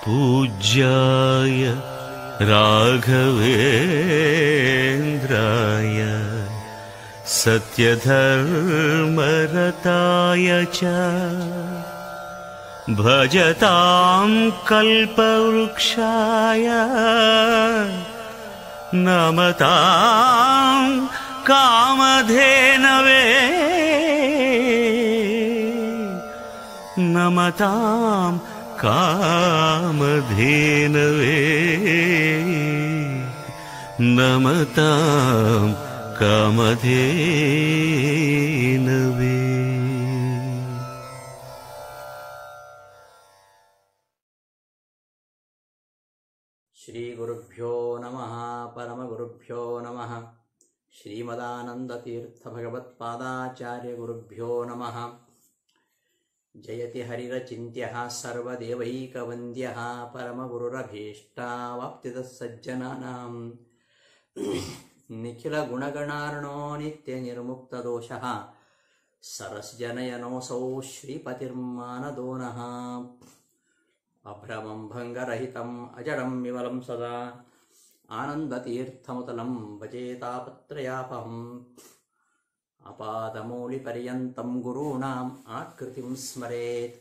पूज्याय राघवेन्द्राय सत्यधर्मरताय च भजतां कल्पवृक्षाय नमतां कामधेनवे नमतां कामधेनवे नमतां कामधेनवे। श्री गुरुभ्यो नमः परमगुरुभ्यो नमः श्रीमदानंदतीर्थ भगवत्पादाचार्य गुरुभ्यो नमः। जयति हरिरचिन्त्यः सर्वदेवैकवन्द्यः परमगुरुरभीष्टावाप्तिदः सज्जनानां निखिलगुणगणार्णो नित्यनिर्मुक्तदोषः सरस्जनयनोऽसौ श्रीपतिर्मानदो नः। अभ्रमं भङ्गरहितम् अजडं विमलं सदा आनन्दतीर्थमुतलं भजेतापत्रयापहम्। अपादमौलिपर्यन्तं गुरूणाम् आकृतिं स्मरेत्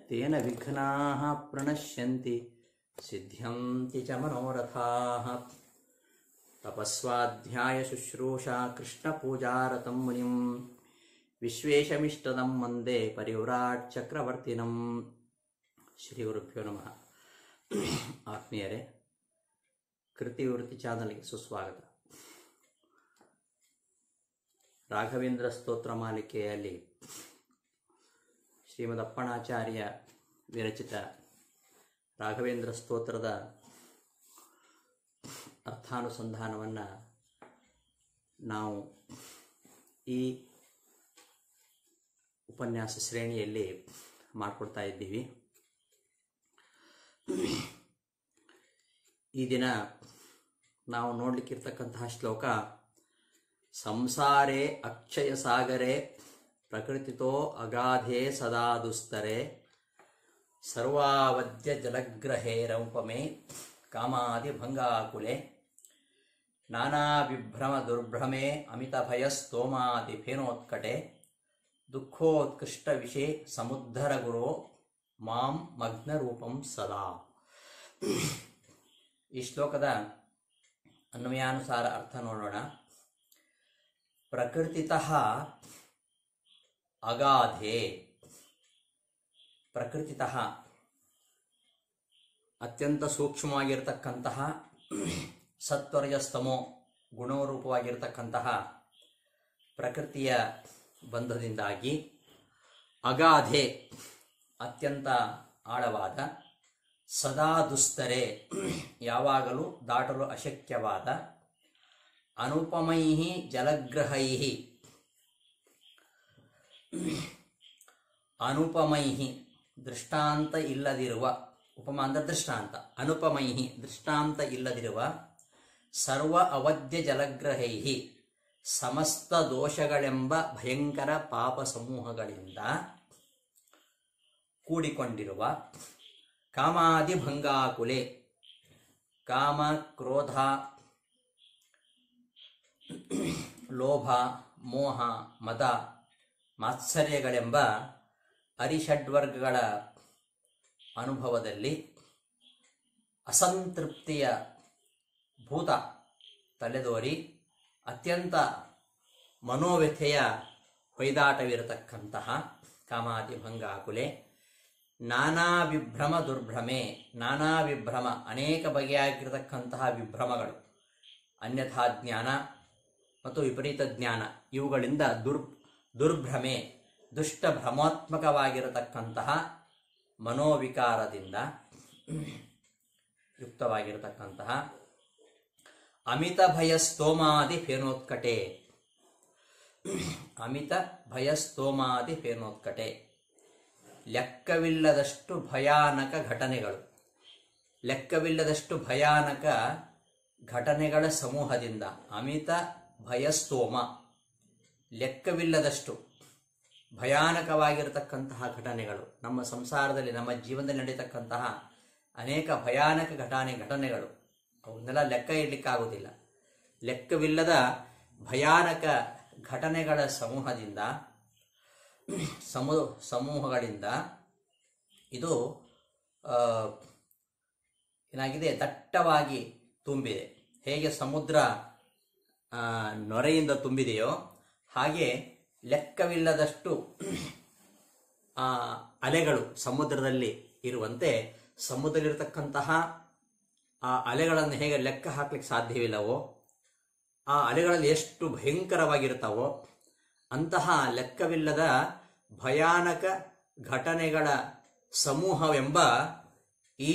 तेन विघ्नाः प्रणश्यन्ति सिद्ध्यन्ति च मनोरथाः। तपस्वाध्याय शुश्रूषा कृष्णपूजारतं मुनिं विश्वेशमिष्टदं वन्दे परिव्राट् चक्रवर्तिनं। ಶ್ರೀ ಗುರುಭ್ಯೋ ನಮಃ. ಆತ್ಮೀಯರೇ, ಕೃತಿವೃತ್ತಿ ಚಾನಲ್ಗೆ ಸುಸ್ವಾಗತ. ರಾಘವೇಂದ್ರ ಸ್ತೋತ್ರ ಮಾಲಿಕೆಯಲ್ಲಿ ಶ್ರೀಮದಪ್ಪಣಾಚಾರ್ಯ ವಿರಚಿತ ರಾಘವೇಂದ್ರ ಸ್ತೋತ್ರದ ಅರ್ಥಾನುಸಂಧಾನವನ್ನು ನಾವು ಈ ಉಪನ್ಯಾಸ ಶ್ರೇಣಿಯಲ್ಲಿ ಮಾಡಿಕೊಡ್ತಾ ಇದ್ದೀವಿ. ಈ ದಿನ ನಾವು ನೋಡಲಿಕ್ಕಿರ್ತಕ್ಕಂತಹ ಶ್ಲೋಕ ಸಂಸಾರೇ ಅಕ್ಷಯ ಸಾಗರೆ ಪ್ರಕೃತಿತೋ ಅಗಾಧೆ ಸದಾ ದುಸ್ತರೆ ಸರ್ವಾವದ್ಯ ಜಲಗ್ರಹೇ ರೌಪಮೆ ಕಾಮಾದಿ ಭಂಗಾಕುಲೆ ನಾನಾ ವಿಭ್ರಮ ದುರ್ಭ್ರಮೆ ಅಮಿತ ಭಯ ಸ್ತೋಮಾದಿ ಫೇನೋತ್ಕಟೆ ದುಃಖೋತ್ಕೃಷ್ಟ ವಿಷೇ ಸಮುದ್ಧರ ಗುರೋ ಮಾಂ ಮಗ್ನ ರೂಪಂ ಸದಾ. ಈ ಶ್ಲೋಕದ ಅನ್ವಯಾನುಸಾರ ಅರ್ಥ ನೋಡೋಣ. ಪ್ರಕೃತಿತಃ ಅಗಾಧೆ, ಪ್ರಕೃತಿತಃ ಅತ್ಯಂತ ಸೂಕ್ಷ್ಮವಾಗಿರತಕ್ಕಂತಹ ಸತ್ವರಜಸ್ತಮೋ ಗುಣರೂಪವಾಗಿರತಕ್ಕಂತಹ ಪ್ರಕೃತಿಯ ಬಂಧದಿಂದಾಗಿ, ಅಗಾಧೆ ಅತ್ಯಂತ ಆಳವಾದ, ಸದಾ ದುಸ್ತರೆ ಯಾವಾಗಲೂ ದಾಟಲು ಅಶಕ್ಯವಾದ, ಅನುಪಮೈ ಜಲಗ್ರಹೈ ಅನುಪಮೈ ದೃಷ್ಟಾಂತ ಇಲ್ಲದಿರುವ, ಉಪಮ ಅಂದರೆ ದೃಷ್ಟಾಂತ, ಅನುಪಮೈ ದೃಷ್ಟಾಂತ ಇಲ್ಲದಿರುವ ಸರ್ವ ಅವಧ್ಯ ಜಲಗ್ರಹೈ ಸಮಸ್ತ ದೋಷಗಳೆಂಬ ಭಯಂಕರ ಪಾಪ ಸಮೂಹಗಳಿಂದ ಕೂಡಿಕೊಂಡಿರುವ, ಕಾಮಾದಿ ಭಂಗಾಕುಲೆ ಕಾಮ ಕ್ರೋಧ ಲೋಭ ಮೋಹ ಮದ ಮಾತ್ಸರ್ಯಗಳೆಂಬ ಅರಿಷಡ್ವರ್ಗಗಳ ಅನುಭವದಲ್ಲಿ ಅಸಂತೃಪ್ತಿಯ ಭೂತ ತಲೆದೋರಿ ಅತ್ಯಂತ ಮನೋವ್ಯಥೆಯ ಹೊಯ್ದಾಟವಿರತಕ್ಕಂತಹ ಕಾಮಾದಿ ಭಂಗಾಕುಲೆ ನಾನಾ ವಿಭ್ರಮ ದುರ್ಭ್ರಮೆ, ನಾನಾ ವಿಭ್ರಮ ಅನೇಕ ಬಗೆಯಾಗಿರತಕ್ಕಂತಹ ವಿಭ್ರಮಗಳು, ಅನ್ಯಥಾ ಜ್ಞಾನ ಮತ್ತು ವಿಪರೀತ ಜ್ಞಾನ ಇವುಗಳಿಂದ ದುರ್ಭ್ರಮೆ ದುಷ್ಟ ಭ್ರಮಾತ್ಮಕವಾಗಿರತಕ್ಕಂತಹ ಮನೋವಿಕಾರದಿಂದ ಯುಕ್ತವಾಗಿರತಕ್ಕಂತಹ ಅಮಿತ ಭಯ ಸ್ತೋಮಾದಿ ಫೇನೋತ್ಕಟೆ, ಅಮಿತ ಭಯ ಸ್ತೋಮಾದಿ ಫೇನೋತ್ಕಟೆ ಲೆಕ್ಕವಿಲ್ಲದಷ್ಟು ಭಯಾನಕ ಘಟನೆಗಳು, ಲೆಕ್ಕವಿಲ್ಲದಷ್ಟು ಭಯಾನಕ ಘಟನೆಗಳ ಸಮೂಹದಿಂದ, ಅಮಿತ ಭಯಸ್ತೋಮ ಲೆಕ್ಕವಿಲ್ಲದಷ್ಟು ಭಯಾನಕವಾಗಿರತಕ್ಕಂತಹ ಘಟನೆಗಳು, ನಮ್ಮ ಸಂಸಾರದಲ್ಲಿ ನಮ್ಮ ಜೀವನದಲ್ಲಿ ನಡೀತಕ್ಕಂತಹ ಅನೇಕ ಭಯಾನಕ ಘಟನೆಗಳು ಅವನ್ನೆಲ್ಲ ಲೆಕ್ಕ ಇಡಲಿಕ್ಕಾಗುವುದಿಲ್ಲ. ಲೆಕ್ಕವಿಲ್ಲದ ಭಯಾನಕ ಘಟನೆಗಳ ಸಮೂಹಗಳಿಂದ ಇದು ಏನಾಗಿದೆ, ದಟ್ಟವಾಗಿ ತುಂಬಿದೆ. ಹೇಗೆ ಸಮುದ್ರ ನೊರೆಯಿಂದ ತುಂಬಿದೆಯೋ ಹಾಗೆ ಲೆಕ್ಕವಿಲ್ಲದಷ್ಟು ಅಲೆಗಳು ಸಮುದ್ರದಲ್ಲಿ ಇರುವಂತೆ, ಸಮುದ್ರದಲ್ಲಿರತಕ್ಕಂತಹ ಆ ಅಲೆಗಳನ್ನು ಹೇಗೆ ಲೆಕ್ಕ ಹಾಕ್ಲಿಕ್ಕೆ ಸಾಧ್ಯವಿಲ್ಲವೋ, ಆ ಅಲೆಗಳಲ್ಲಿ ಎಷ್ಟು ಭಯಂಕರವಾಗಿರ್ತಾವೋ ಅಂತಹ ಲೆಕ್ಕವಿಲ್ಲದ ಭಯಾನಕ ಘಟನೆಗಳ ಸಮೂಹವೆಂಬ ಈ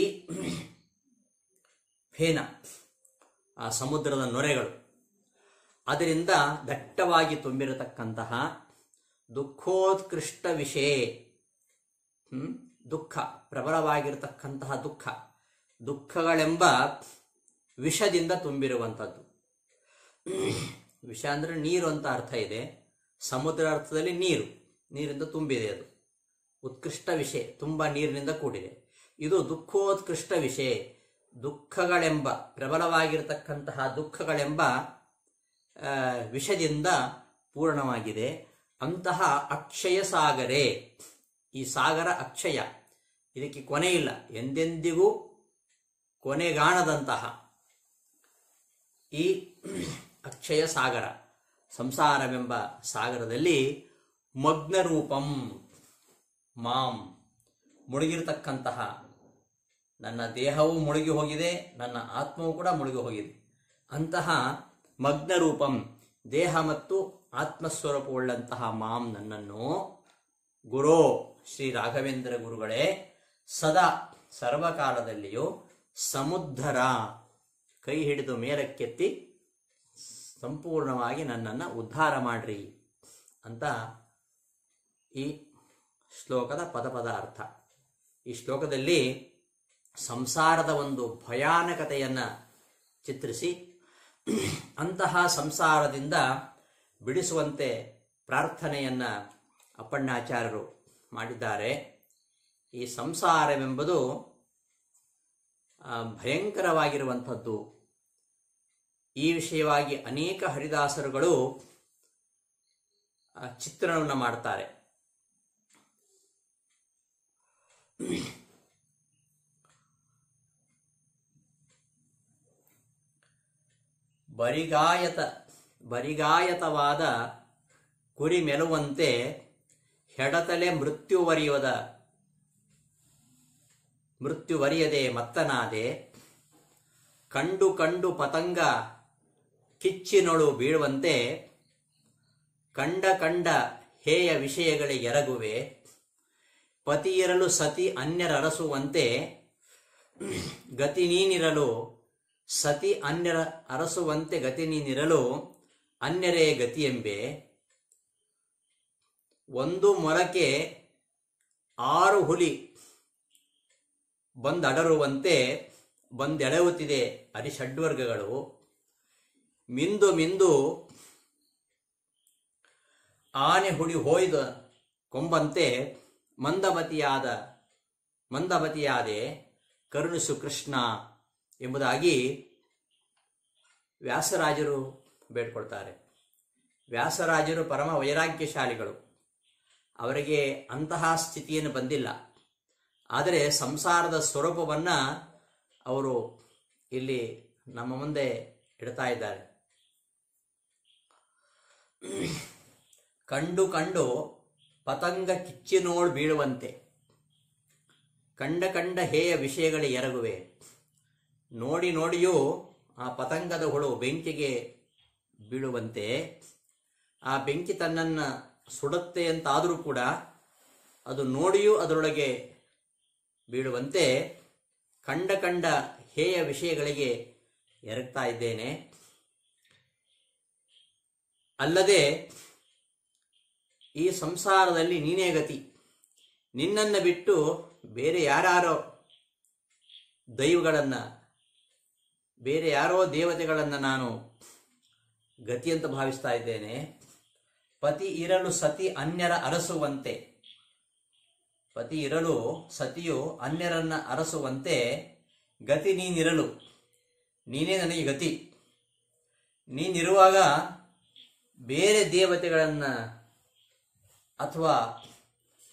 ಫೇನ, ಆ ಸಮುದ್ರದ ನೊರೆಗಳು, ಅದರಿಂದ ದಟ್ಟವಾಗಿ ತುಂಬಿರತಕ್ಕಂತಹ ದುಃಖೋತ್ಕೃಷ್ಟ ವಿಷಯ, ದುಃಖ, ಪ್ರಬಲವಾಗಿರತಕ್ಕಂತಹ ದುಃಖಗಳೆಂಬ ವಿಷದಿಂದ ತುಂಬಿರುವಂಥದ್ದು. ವಿಷ ಅಂದರೆ ನೀರು ಅಂತ ಅರ್ಥ ಇದೆ. ಸಮುದ್ರ ಅರ್ಥದಲ್ಲಿ ನೀರಿಂದ ತುಂಬಿದೆ. ಅದು ಉತ್ಕೃಷ್ಟ ವಿಷಯ, ತುಂಬ ನೀರಿನಿಂದ ಕೂಡಿದೆ. ಇದು ದುಃಖೋತ್ಕೃಷ್ಟ ವಿಷಯ, ದುಃಖಗಳೆಂಬ, ಪ್ರಬಲವಾಗಿರತಕ್ಕಂತಹ ದುಃಖಗಳೆಂಬ ವಿಷದಿಂದ ಪೂರ್ಣವಾಗಿದೆ. ಅಂತಹ ಅಕ್ಷಯ ಸಾಗರೇ, ಈ ಸಾಗರ ಅಕ್ಷಯ, ಇದಕ್ಕೆ ಕೊನೆ ಇಲ್ಲ, ಎಂದೆಂದಿಗೂ ಕೊನೆಗಾಣದಂತಹ ಈ ಅಕ್ಷಯ ಸಾಗರ, ಸಂಸಾರವೆಂಬ ಸಾಗರದಲ್ಲಿ ಮಗ್ನ ರೂಪಂ ಮಾಂ, ಮುಳುಗಿರತಕ್ಕಂತಹ, ನನ್ನ ದೇಹವೂ ಮುಳುಗಿ ಹೋಗಿದೆ, ನನ್ನ ಆತ್ಮವೂ ಕೂಡ ಮುಳುಗಿ ಹೋಗಿದೆ. ಅಂತಹ ಮಗ್ನ ರೂಪಂ, ದೇಹ ಮತ್ತು ಆತ್ಮಸ್ವರೂಪವುಳ್ಳಂತಹ ಮಾಂ, ನನ್ನನ್ನು ಗುರೋ ಶ್ರೀ ರಾಘವೇಂದ್ರ ಗುರುಗಳೇ ಸದಾ ಸರ್ವಕಾಲದಲ್ಲಿಯೂ ಸಮುದ್ಧರ, ಕೈ ಹಿಡಿದು ಮೇಲಕ್ಕೆತ್ತಿ ಸಂಪೂರ್ಣವಾಗಿ ನನ್ನನ್ನು ಉದ್ಧಾರ ಮಾಡ್ರಿ ಅಂತ ಈ ಶ್ಲೋಕದ ಪದ ಅರ್ಥ. ಈ ಶ್ಲೋಕದಲ್ಲಿ ಸಂಸಾರದ ಒಂದು ಭಯಾನಕತೆಯನ್ನು ಚಿತ್ರಿಸಿ ಅಂತಹ ಸಂಸಾರದಿಂದ ಬಿಡಿಸುವಂತೆ ಪ್ರಾರ್ಥನೆಯನ್ನ ಅಪ್ಪಣ್ಣಾಚಾರ್ಯರು ಮಾಡಿದ್ದಾರೆ. ಈ ಸಂಸಾರವೆಂಬುದು ಭಯಂಕರವಾಗಿರುವಂಥದ್ದು. ಈ ವಿಷಯವಾಗಿ ಅನೇಕ ಹರಿದಾಸರುಗಳು ಚಿತ್ರಣವನ್ನು ಮಾಡ್ತಾರೆ. ಬರಿಗಾಯತವಾದ ಕುರಿ ಮೆಲುವಂತೆ ಹೆಡತಲೆ ಮೃತ್ಯುವರಿಯದೆ ಮತ್ತನಾದೆ, ಕಂಡು ಕಂಡು ಪತಂಗ ಕಿಚ್ಚಿನೊಳು ಬೀಳುವಂತೆ, ಕಂಡ ಹೇಯ ವಿಷಯಗಳಿಗೆ ಎರಗುವೆ, ಪತಿಯಿರಲು ಸತಿ ಅನ್ಯರರಸುವಂತೆ, ಗತಿ ನೀನಿರಲು ಸತಿ ಅನ್ಯರ ಅರಸುವಂತೆ ಗತಿ ನೀನಿರಲು ಅನ್ಯರೇ ಗತಿಯೆಂಬೆ, ಒಂದು ಮೊಲಕ್ಕೆ 6 ಹುಲಿ ಬಂದಡರುವಂತೆ ಬಂದೆಳೆಯುತ್ತಿದೆ ಅರಿಷಡ್ವರ್ಗಗಳು, ಮಿಂದು ಮಿಂದು ಆನೆ ಹುಡಿ ಹೋಯ್ದ ಕೊಂಬಂತೆ ಮಂದಮತಿಯಾದೆ ಕರುಣಿಸು ಕೃಷ್ಣ ಎಂಬುದಾಗಿ ವ್ಯಾಸರಾಜರು ಬೇಡ್ಕೊಳ್ತಾರೆ. ವ್ಯಾಸರಾಜರು ಪರಮ ವೈರಾಗ್ಯಶಾಲಿಗಳು. ಅವರಿಗೆ ಅಂತಹ ಸ್ಥಿತಿಯನ್ನು ಬಂದಿಲ್ಲ. ಆದರೆ ಸಂಸಾರದ ಸ್ವರೂಪವನ್ನು ಅವರು ಇಲ್ಲಿ ನಮ್ಮ ಮುಂದೆ ಇಡ್ತಾ ಇದ್ದಾರೆ. ಕಂಡು ಕಂಡು ಪತಂಗ ಕಿಚ್ಚಿನೋಳು ಬೀಳುವಂತೆ, ಕಂಡ ಹೇಯ ವಿಷಯಗಳ ಎರಗುವೆ. ನೋಡಿ ನೋಡಿಯೂ ಆ ಪತಂಗದ ಹುಳು ಬೆಂಕಿಗೆ ಬೀಳುವಂತೆ, ಆ ಬೆಂಕಿ ತನ್ನನ್ನು ಸುಡುತ್ತೆ ಅಂತಾದರೂ ಕೂಡ ಅದು ನೋಡಿಯೂ ಅದರೊಳಗೆ ಬೀಳುವಂತೆ ಕಂಡ ಹೇಯ ವಿಷಯಗಳಿಗೆ ಎರಗ್ತಾ ಇದ್ದೇನೆ. ಅಲ್ಲದೆ ಈ ಸಂಸಾರದಲ್ಲಿ ನೀನೇ ಗತಿ, ನಿನ್ನನ್ನು ಬಿಟ್ಟು ಬೇರೆ ಯಾರೋ ದೈವಗಳನ್ನು, ಬೇರೆ ಯಾರೋ ದೇವತೆಗಳನ್ನು ನಾನು ಗತಿ ಅಂತ ಭಾವಿಸ್ತಾ ಇದ್ದೇನೆ. ಪತಿ ಇರಲು ಸತಿ ಅನ್ಯರ ಅರಸುವಂತೆ, ಪತಿ ಇರಲು ಸತಿಯು ಅನ್ಯರನ್ನ ಅರಸುವಂತೆ, ಗತಿ ನೀನಿರಲು, ನೀನೇ ನನಗೆ ಗತಿ. ನೀನಿರುವಾಗ ಬೇರೆ ದೇವತೆಗಳನ್ನ ಅಥವಾ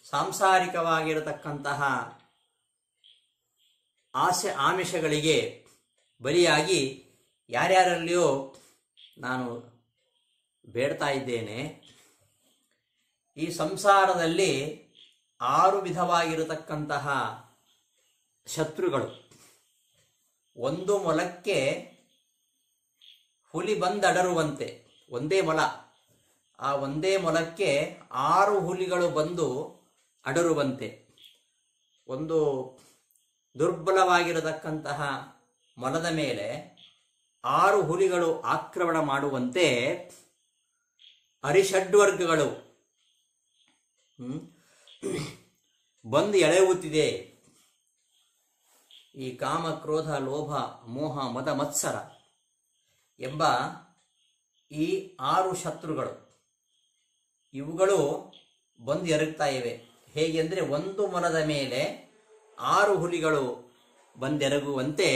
ಸಾಂಸಾರಿಕವಾಗಿರತಕ್ಕಂತಹ ಆಸೆ ಆಮಿಷಗಳಿಗೆ ಬಲಿಯಾಗಿ ಯಾರ್ಯಾರಲ್ಲಿಯೋ ನಾನು ಬೇಡ್ತಾ ಇದ್ದೇನೆ. ಈ ಸಂಸಾರದಲ್ಲಿ 6 ವಿಧವಾಗಿರತಕ್ಕಂತಹ ಶತ್ರುಗಳು. ಒಂದು ಮೊಲಕ್ಕೆ ಹುಲಿ ಬಂದಡರುವಂತೆ, ಒಂದೇ ಮೊಲ, ಆ ಒಂದೇ ಮೊಲಕ್ಕೆ 6 ಹುಲಿಗಳು ಬಂದು ಅಡರುವಂತೆ, ಒಂದು ದುರ್ಬಲವಾಗಿರತಕ್ಕಂತಹ ಮೊಲದ ಮೇಲೆ 6 ಹುಲಿಗಳು ಆಕ್ರಮಣ ಮಾಡುವಂತೆ ಅರಿಷಡ್ವರ್ಗಗಳು ಬಂದು ಎಳೆಯುತ್ತಿದೆ. ಈ ಕಾಮ, ಕ್ರೋಧ, ಲೋಭ, ಮೋಹ, ಮದ, ಮತ್ಸರ ಎಂಬ ಈ 6 ಶತ್ರುಗಳು, ಇವುಗಳು ಬಂದು ಎರಗ್ತಾ ಇವೆ. ಹೇಗೆ ಅಂದರೆ, ಒಂದು ಮೊಲದ ಮೇಲೆ 6 ಹುಲಿಗಳು ಬಂದೆರಗುವಂತೆ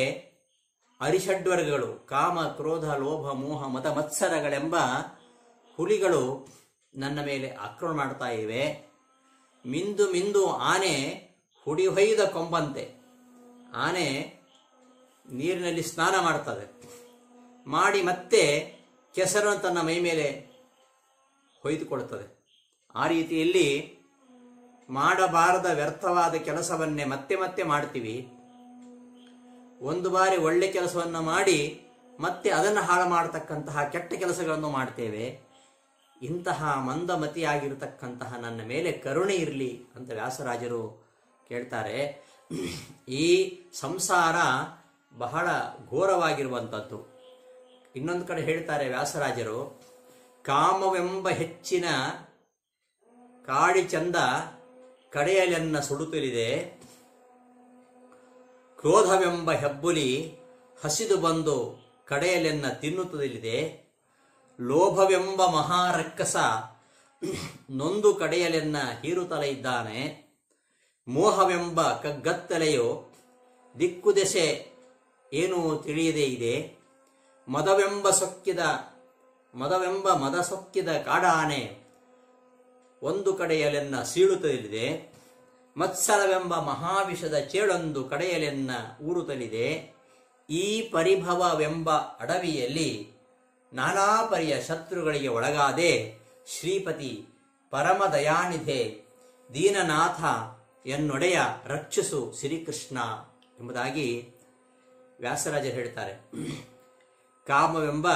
ಅರಿಷಡ್ವರ್ಗಗಳು, ಕಾಮ, ಕ್ರೋಧ, ಲೋಭ, ಮೋಹ, ಮದ, ಮತ್ಸರಗಳೆಂಬ ಹುಲಿಗಳು ನನ್ನ ಮೇಲೆ ಆಕ್ರಮಣ ಮಾಡ್ತಾ ಇವೆ. ಮಿಂದು ಮಿಂದು ಆನೆ ಹುಡಿಹೊಯ್ದ ಕೊಂಬಂತೆ, ಆನೆ ನೀರಿನಲ್ಲಿ ಸ್ನಾನ ಮಾಡ್ತದೆ, ಮಾಡಿ ಮತ್ತೆ ಕೆಸರನ್ನು ತನ್ನ ಮೈ ಮೇಲೆ ಹೊಯ್ದುಕೊಳ್ತದೆ. ಆ ರೀತಿಯಲ್ಲಿ ಮಾಡಬಾರದ ವ್ಯರ್ಥವಾದ ಕೆಲಸವನ್ನೇ ಮತ್ತೆ ಮತ್ತೆ ಮಾಡ್ತೀವಿ. ಒಂದು ಬಾರಿ ಒಳ್ಳೆ ಕೆಲಸವನ್ನು ಮಾಡಿ ಮತ್ತೆ ಅದನ್ನು ಹಾಳು ಮಾಡತಕ್ಕಂತಹ ಕೆಟ್ಟ ಕೆಲಸಗಳನ್ನು ಮಾಡ್ತೇವೆ. ಇಂತಹ ಮಂದಮತಿಯಾಗಿರತಕ್ಕಂತಹ ನನ್ನ ಮೇಲೆ ಕರುಣೆ ಇರಲಿ ಅಂತ ವ್ಯಾಸರಾಜರು ಕೇಳ್ತಾರೆ. ಈ ಸಂಸಾರ ಬಹಳ ಘೋರವಾಗಿರುವಂಥದ್ದು. ಇನ್ನೊಂದು ಕಡೆ ಹೇಳ್ತಾರೆ ವ್ಯಾಸರಾಜರು, ಕಾಮವೆಂಬ ಹೆಚ್ಚಿನ ಕಾಡಿ ಚಂದ ಕಡೆಯಲೆನ್ನ ಸುಡುತ್ತಲಿದೆ, ಕ್ರೋಧವೆಂಬ ಹೆಬ್ಬುಲಿ ಹಸಿದು ಬಂದು ಕಡೆಯಲೆನ್ನ ತಿನ್ನುತ್ತಲಿದೆ, ಲೋಭವೆಂಬ ಮಹಾರಕ್ಕಸ ನೊಂದು ಕಡೆಯಲೆನ್ನ ಹೀರುತ್ತಲೇ ಇದ್ದಾನೆ, ಮೋಹವೆಂಬ ಕಗ್ಗತ್ತಲೆಯು ದಿಕ್ಕು ದೆಸೆ ಏನೂ ತಿಳಿಯದೇ ಇದೆ, ಮದವೆಂಬ ಮದ ಸೊಕ್ಕಿದ ಕಾಡಾನೆ ಒಂದು ಕಡೆಯಲೆನ್ನ ಸೀಳುತ್ತಲಿದೆ, ಮತ್ಸರವೆಂಬ ಮಹಾವಿಷದ ಚೇಳೊಂದು ಕಡೆಯಲೆನ್ನ ಊರುತ್ತಲಿದೆ, ಈ ಪರಿಭವವೆಂಬ ಅಡವಿಯಲ್ಲಿ ನಾನಾ ಪರಿಯ ಶತ್ರುಗಳಿಗೆ ಒಳಗಾದೆ, ಶ್ರೀಪತಿ ಪರಮ ದಯಾನಿಧೆ ದೀನನಾಥ ಎನ್ನೊಡೆಯ ರಕ್ಷಿಸು ಶ್ರೀಕೃಷ್ಣ ಎಂಬುದಾಗಿ ವ್ಯಾಸರಾಜರು ಹೇಳ್ತಾರೆ. ಕಾಮವೆಂಬ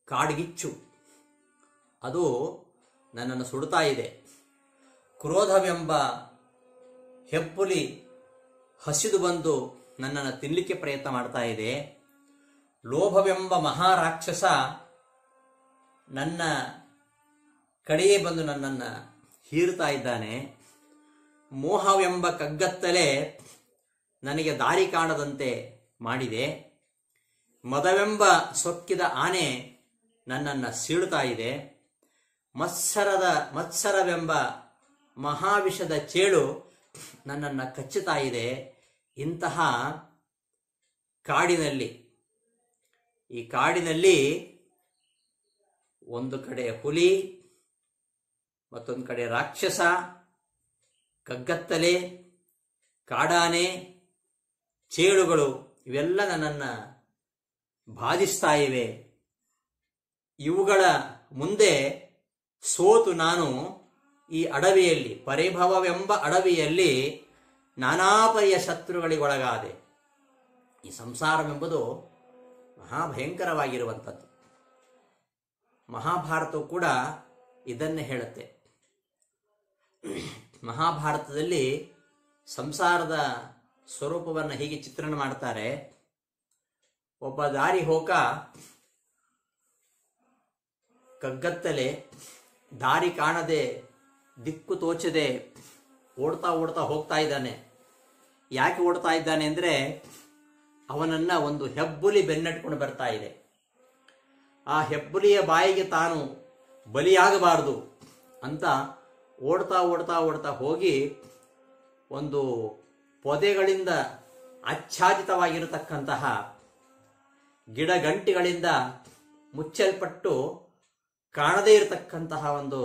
ಕಾಡ್ಗಿಚ್ಚು ಅದು ನನ್ನನ್ನು ಸುಡುತ್ತಾ ಇದೆ, ಕ್ರೋಧವೆಂಬ ಹೆಬ್ಬುಲಿ ಹಸಿದು ಬಂದು ನನ್ನನ್ನು ತಿನ್ನಲಿಕ್ಕೆ ಪ್ರಯತ್ನ ಮಾಡ್ತಾ ಇದೆ, ಲೋಭವೆಂಬ ಮಹಾರಾಕ್ಷಸ ನನ್ನ ಕಡೆಯೇ ಬಂದು ನನ್ನನ್ನು ಹೀರುತ್ತಾ ಇದ್ದಾನೆ, ಮೋಹವೆಂಬ ಕಗ್ಗತ್ತಲೆ ನನಗೆ ದಾರಿ ಕಾಣದಂತೆ ಮಾಡಿದೆ, ಮದವೆಂಬ ಸೊಕ್ಕಿದ ಆನೆ ನನ್ನನ್ನು ಸೀಳುತ್ತಾ ಇದೆ, ಮತ್ಸರವೆಂಬ ಮಹಾವಿಷದ ಚೇಳು ನನ್ನನ್ನು ಕಚ್ಚುತ್ತಾ ಇದೆ. ಇಂತಹ ಕಾಡಿನಲ್ಲಿ, ಈ ಕಾಡಿನಲ್ಲಿ ಒಂದು ಕಡೆ ಹುಲಿ, ಮತ್ತೊಂದು ಕಡೆ ರಾಕ್ಷಸ, ಕಗ್ಗತ್ತಲೆ, ಕಾಡಾನೆ, ಚೇಳುಗಳು ಇವೆಲ್ಲ ನನ್ನನ್ನು ಬಾಧಿಸ್ತಾ ಇವೆ. ಇವುಗಳ ಮುಂದೆ ಸೋತು ನಾನು ಈ ಅಡವಿಯಲ್ಲಿ, ಪರಿಭವವೆಂಬ ಅಡವಿಯಲ್ಲಿ ನಾನಾ ಪರಿಯ ಶತ್ರುಗಳಿಗೊಳಗಾದೆ. ಈ ಸಂಸಾರವೆಂಬುದು ಮಹಾಭಯಂಕರವಾಗಿರುವಂಥದ್ದು. ಮಹಾಭಾರತವು ಕೂಡ ಇದನ್ನೇ ಹೇಳುತ್ತೆ. ಮಹಾಭಾರತದಲ್ಲಿ ಸಂಸಾರದ ಸ್ವರೂಪವನ್ನು ಹೀಗೆ ಚಿತ್ರಣ ಮಾಡ್ತಾರೆ. ಒಬ್ಬ ದಾರಿ ಹೋಕ ಕಗ್ಗತ್ತಲೆ, ದಾರಿ ಕಾಣದೆ ದಿಕ್ಕು ತೋಚದೆ ಓಡ್ತಾ ಓಡ್ತಾ ಹೋಗ್ತಾ ಇದ್ದಾನೆ. ಯಾಕೆ ಓಡ್ತಾ ಇದ್ದಾನೆ ಅಂದರೆ, ಅವನನ್ನ ಒಂದು ಹೆಬ್ಬುಲಿ ಬೆನ್ನಟ್ಕೊಂಡು ಬರ್ತಾ ಇದೆ. ಆ ಹೆಬ್ಬುಲಿಯ ಬಾಯಿಗೆ ತಾನು ಬಲಿಯಾಗಬಾರದು ಅಂತ ಓಡ್ತಾ ಓಡ್ತಾ ಓಡ್ತಾ ಹೋಗಿ ಒಂದು ಪೊದೆಗಳಿಂದ ಆಚ್ಛಾದಿತವಾಗಿರತಕ್ಕಂತಹ ಗಿಡಗಂಟಿಗಳಿಂದ ಮುಚ್ಚಲ್ಪಟ್ಟು ಕಾಣದೇ ಇರತಕ್ಕಂತಹ ಒಂದು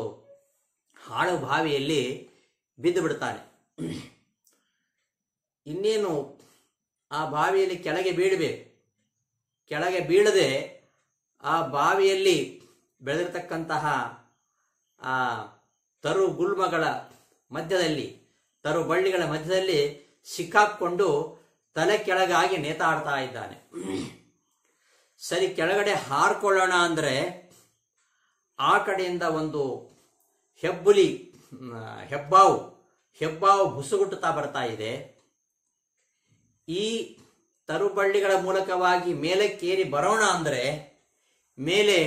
ಹಾಳು ಬಾವಿಯಲ್ಲಿ ಬಿದ್ದು ಬಿಡ್ತಾನೆ. ಇನ್ನೇನು ಆ ಬಾವಿಯಲ್ಲಿ ಕೆಳಗೆ ಬೀಳಬೇಕು. ಕೆಳಗೆ ಬೀಳದೆ ಆ ಬಾವಿಯಲ್ಲಿ ಬೆಳೆದಿರತಕ್ಕಂತಹ ಆ ತರು ಗುಲ್ಮಗಳ ಮಧ್ಯದಲ್ಲಿ, ತರು ಬಳ್ಳಿಗಳ ಮಧ್ಯದಲ್ಲಿ ಸಿಕ್ಕಾಕೊಂಡು ತಲೆ ಕೆಳಗಾಗಿ ನೇತಾಡ್ತಾ ಇದ್ದಾನೆ. ಸರಿ, ಕೆಳಗಡೆ ಹಾರ್ಕೊಳ್ಳೋಣ ಅಂದ್ರೆ ಆ ಕಡೆಯಿಂದ ಒಂದು ಹೆಬ್ಬಾವು ಬುಸುಗುಟ್ಟುತ್ತಾ ಬರ್ತಾ ಇದೆ. ಈ ತರುಬಳ್ಳಿಗಳ ಮೂಲಕವಾಗಿ ಮೇಲಕ್ಕೇರಿ ಬರೋಣ ಅಂದ್ರೆ ಮೇಲೆ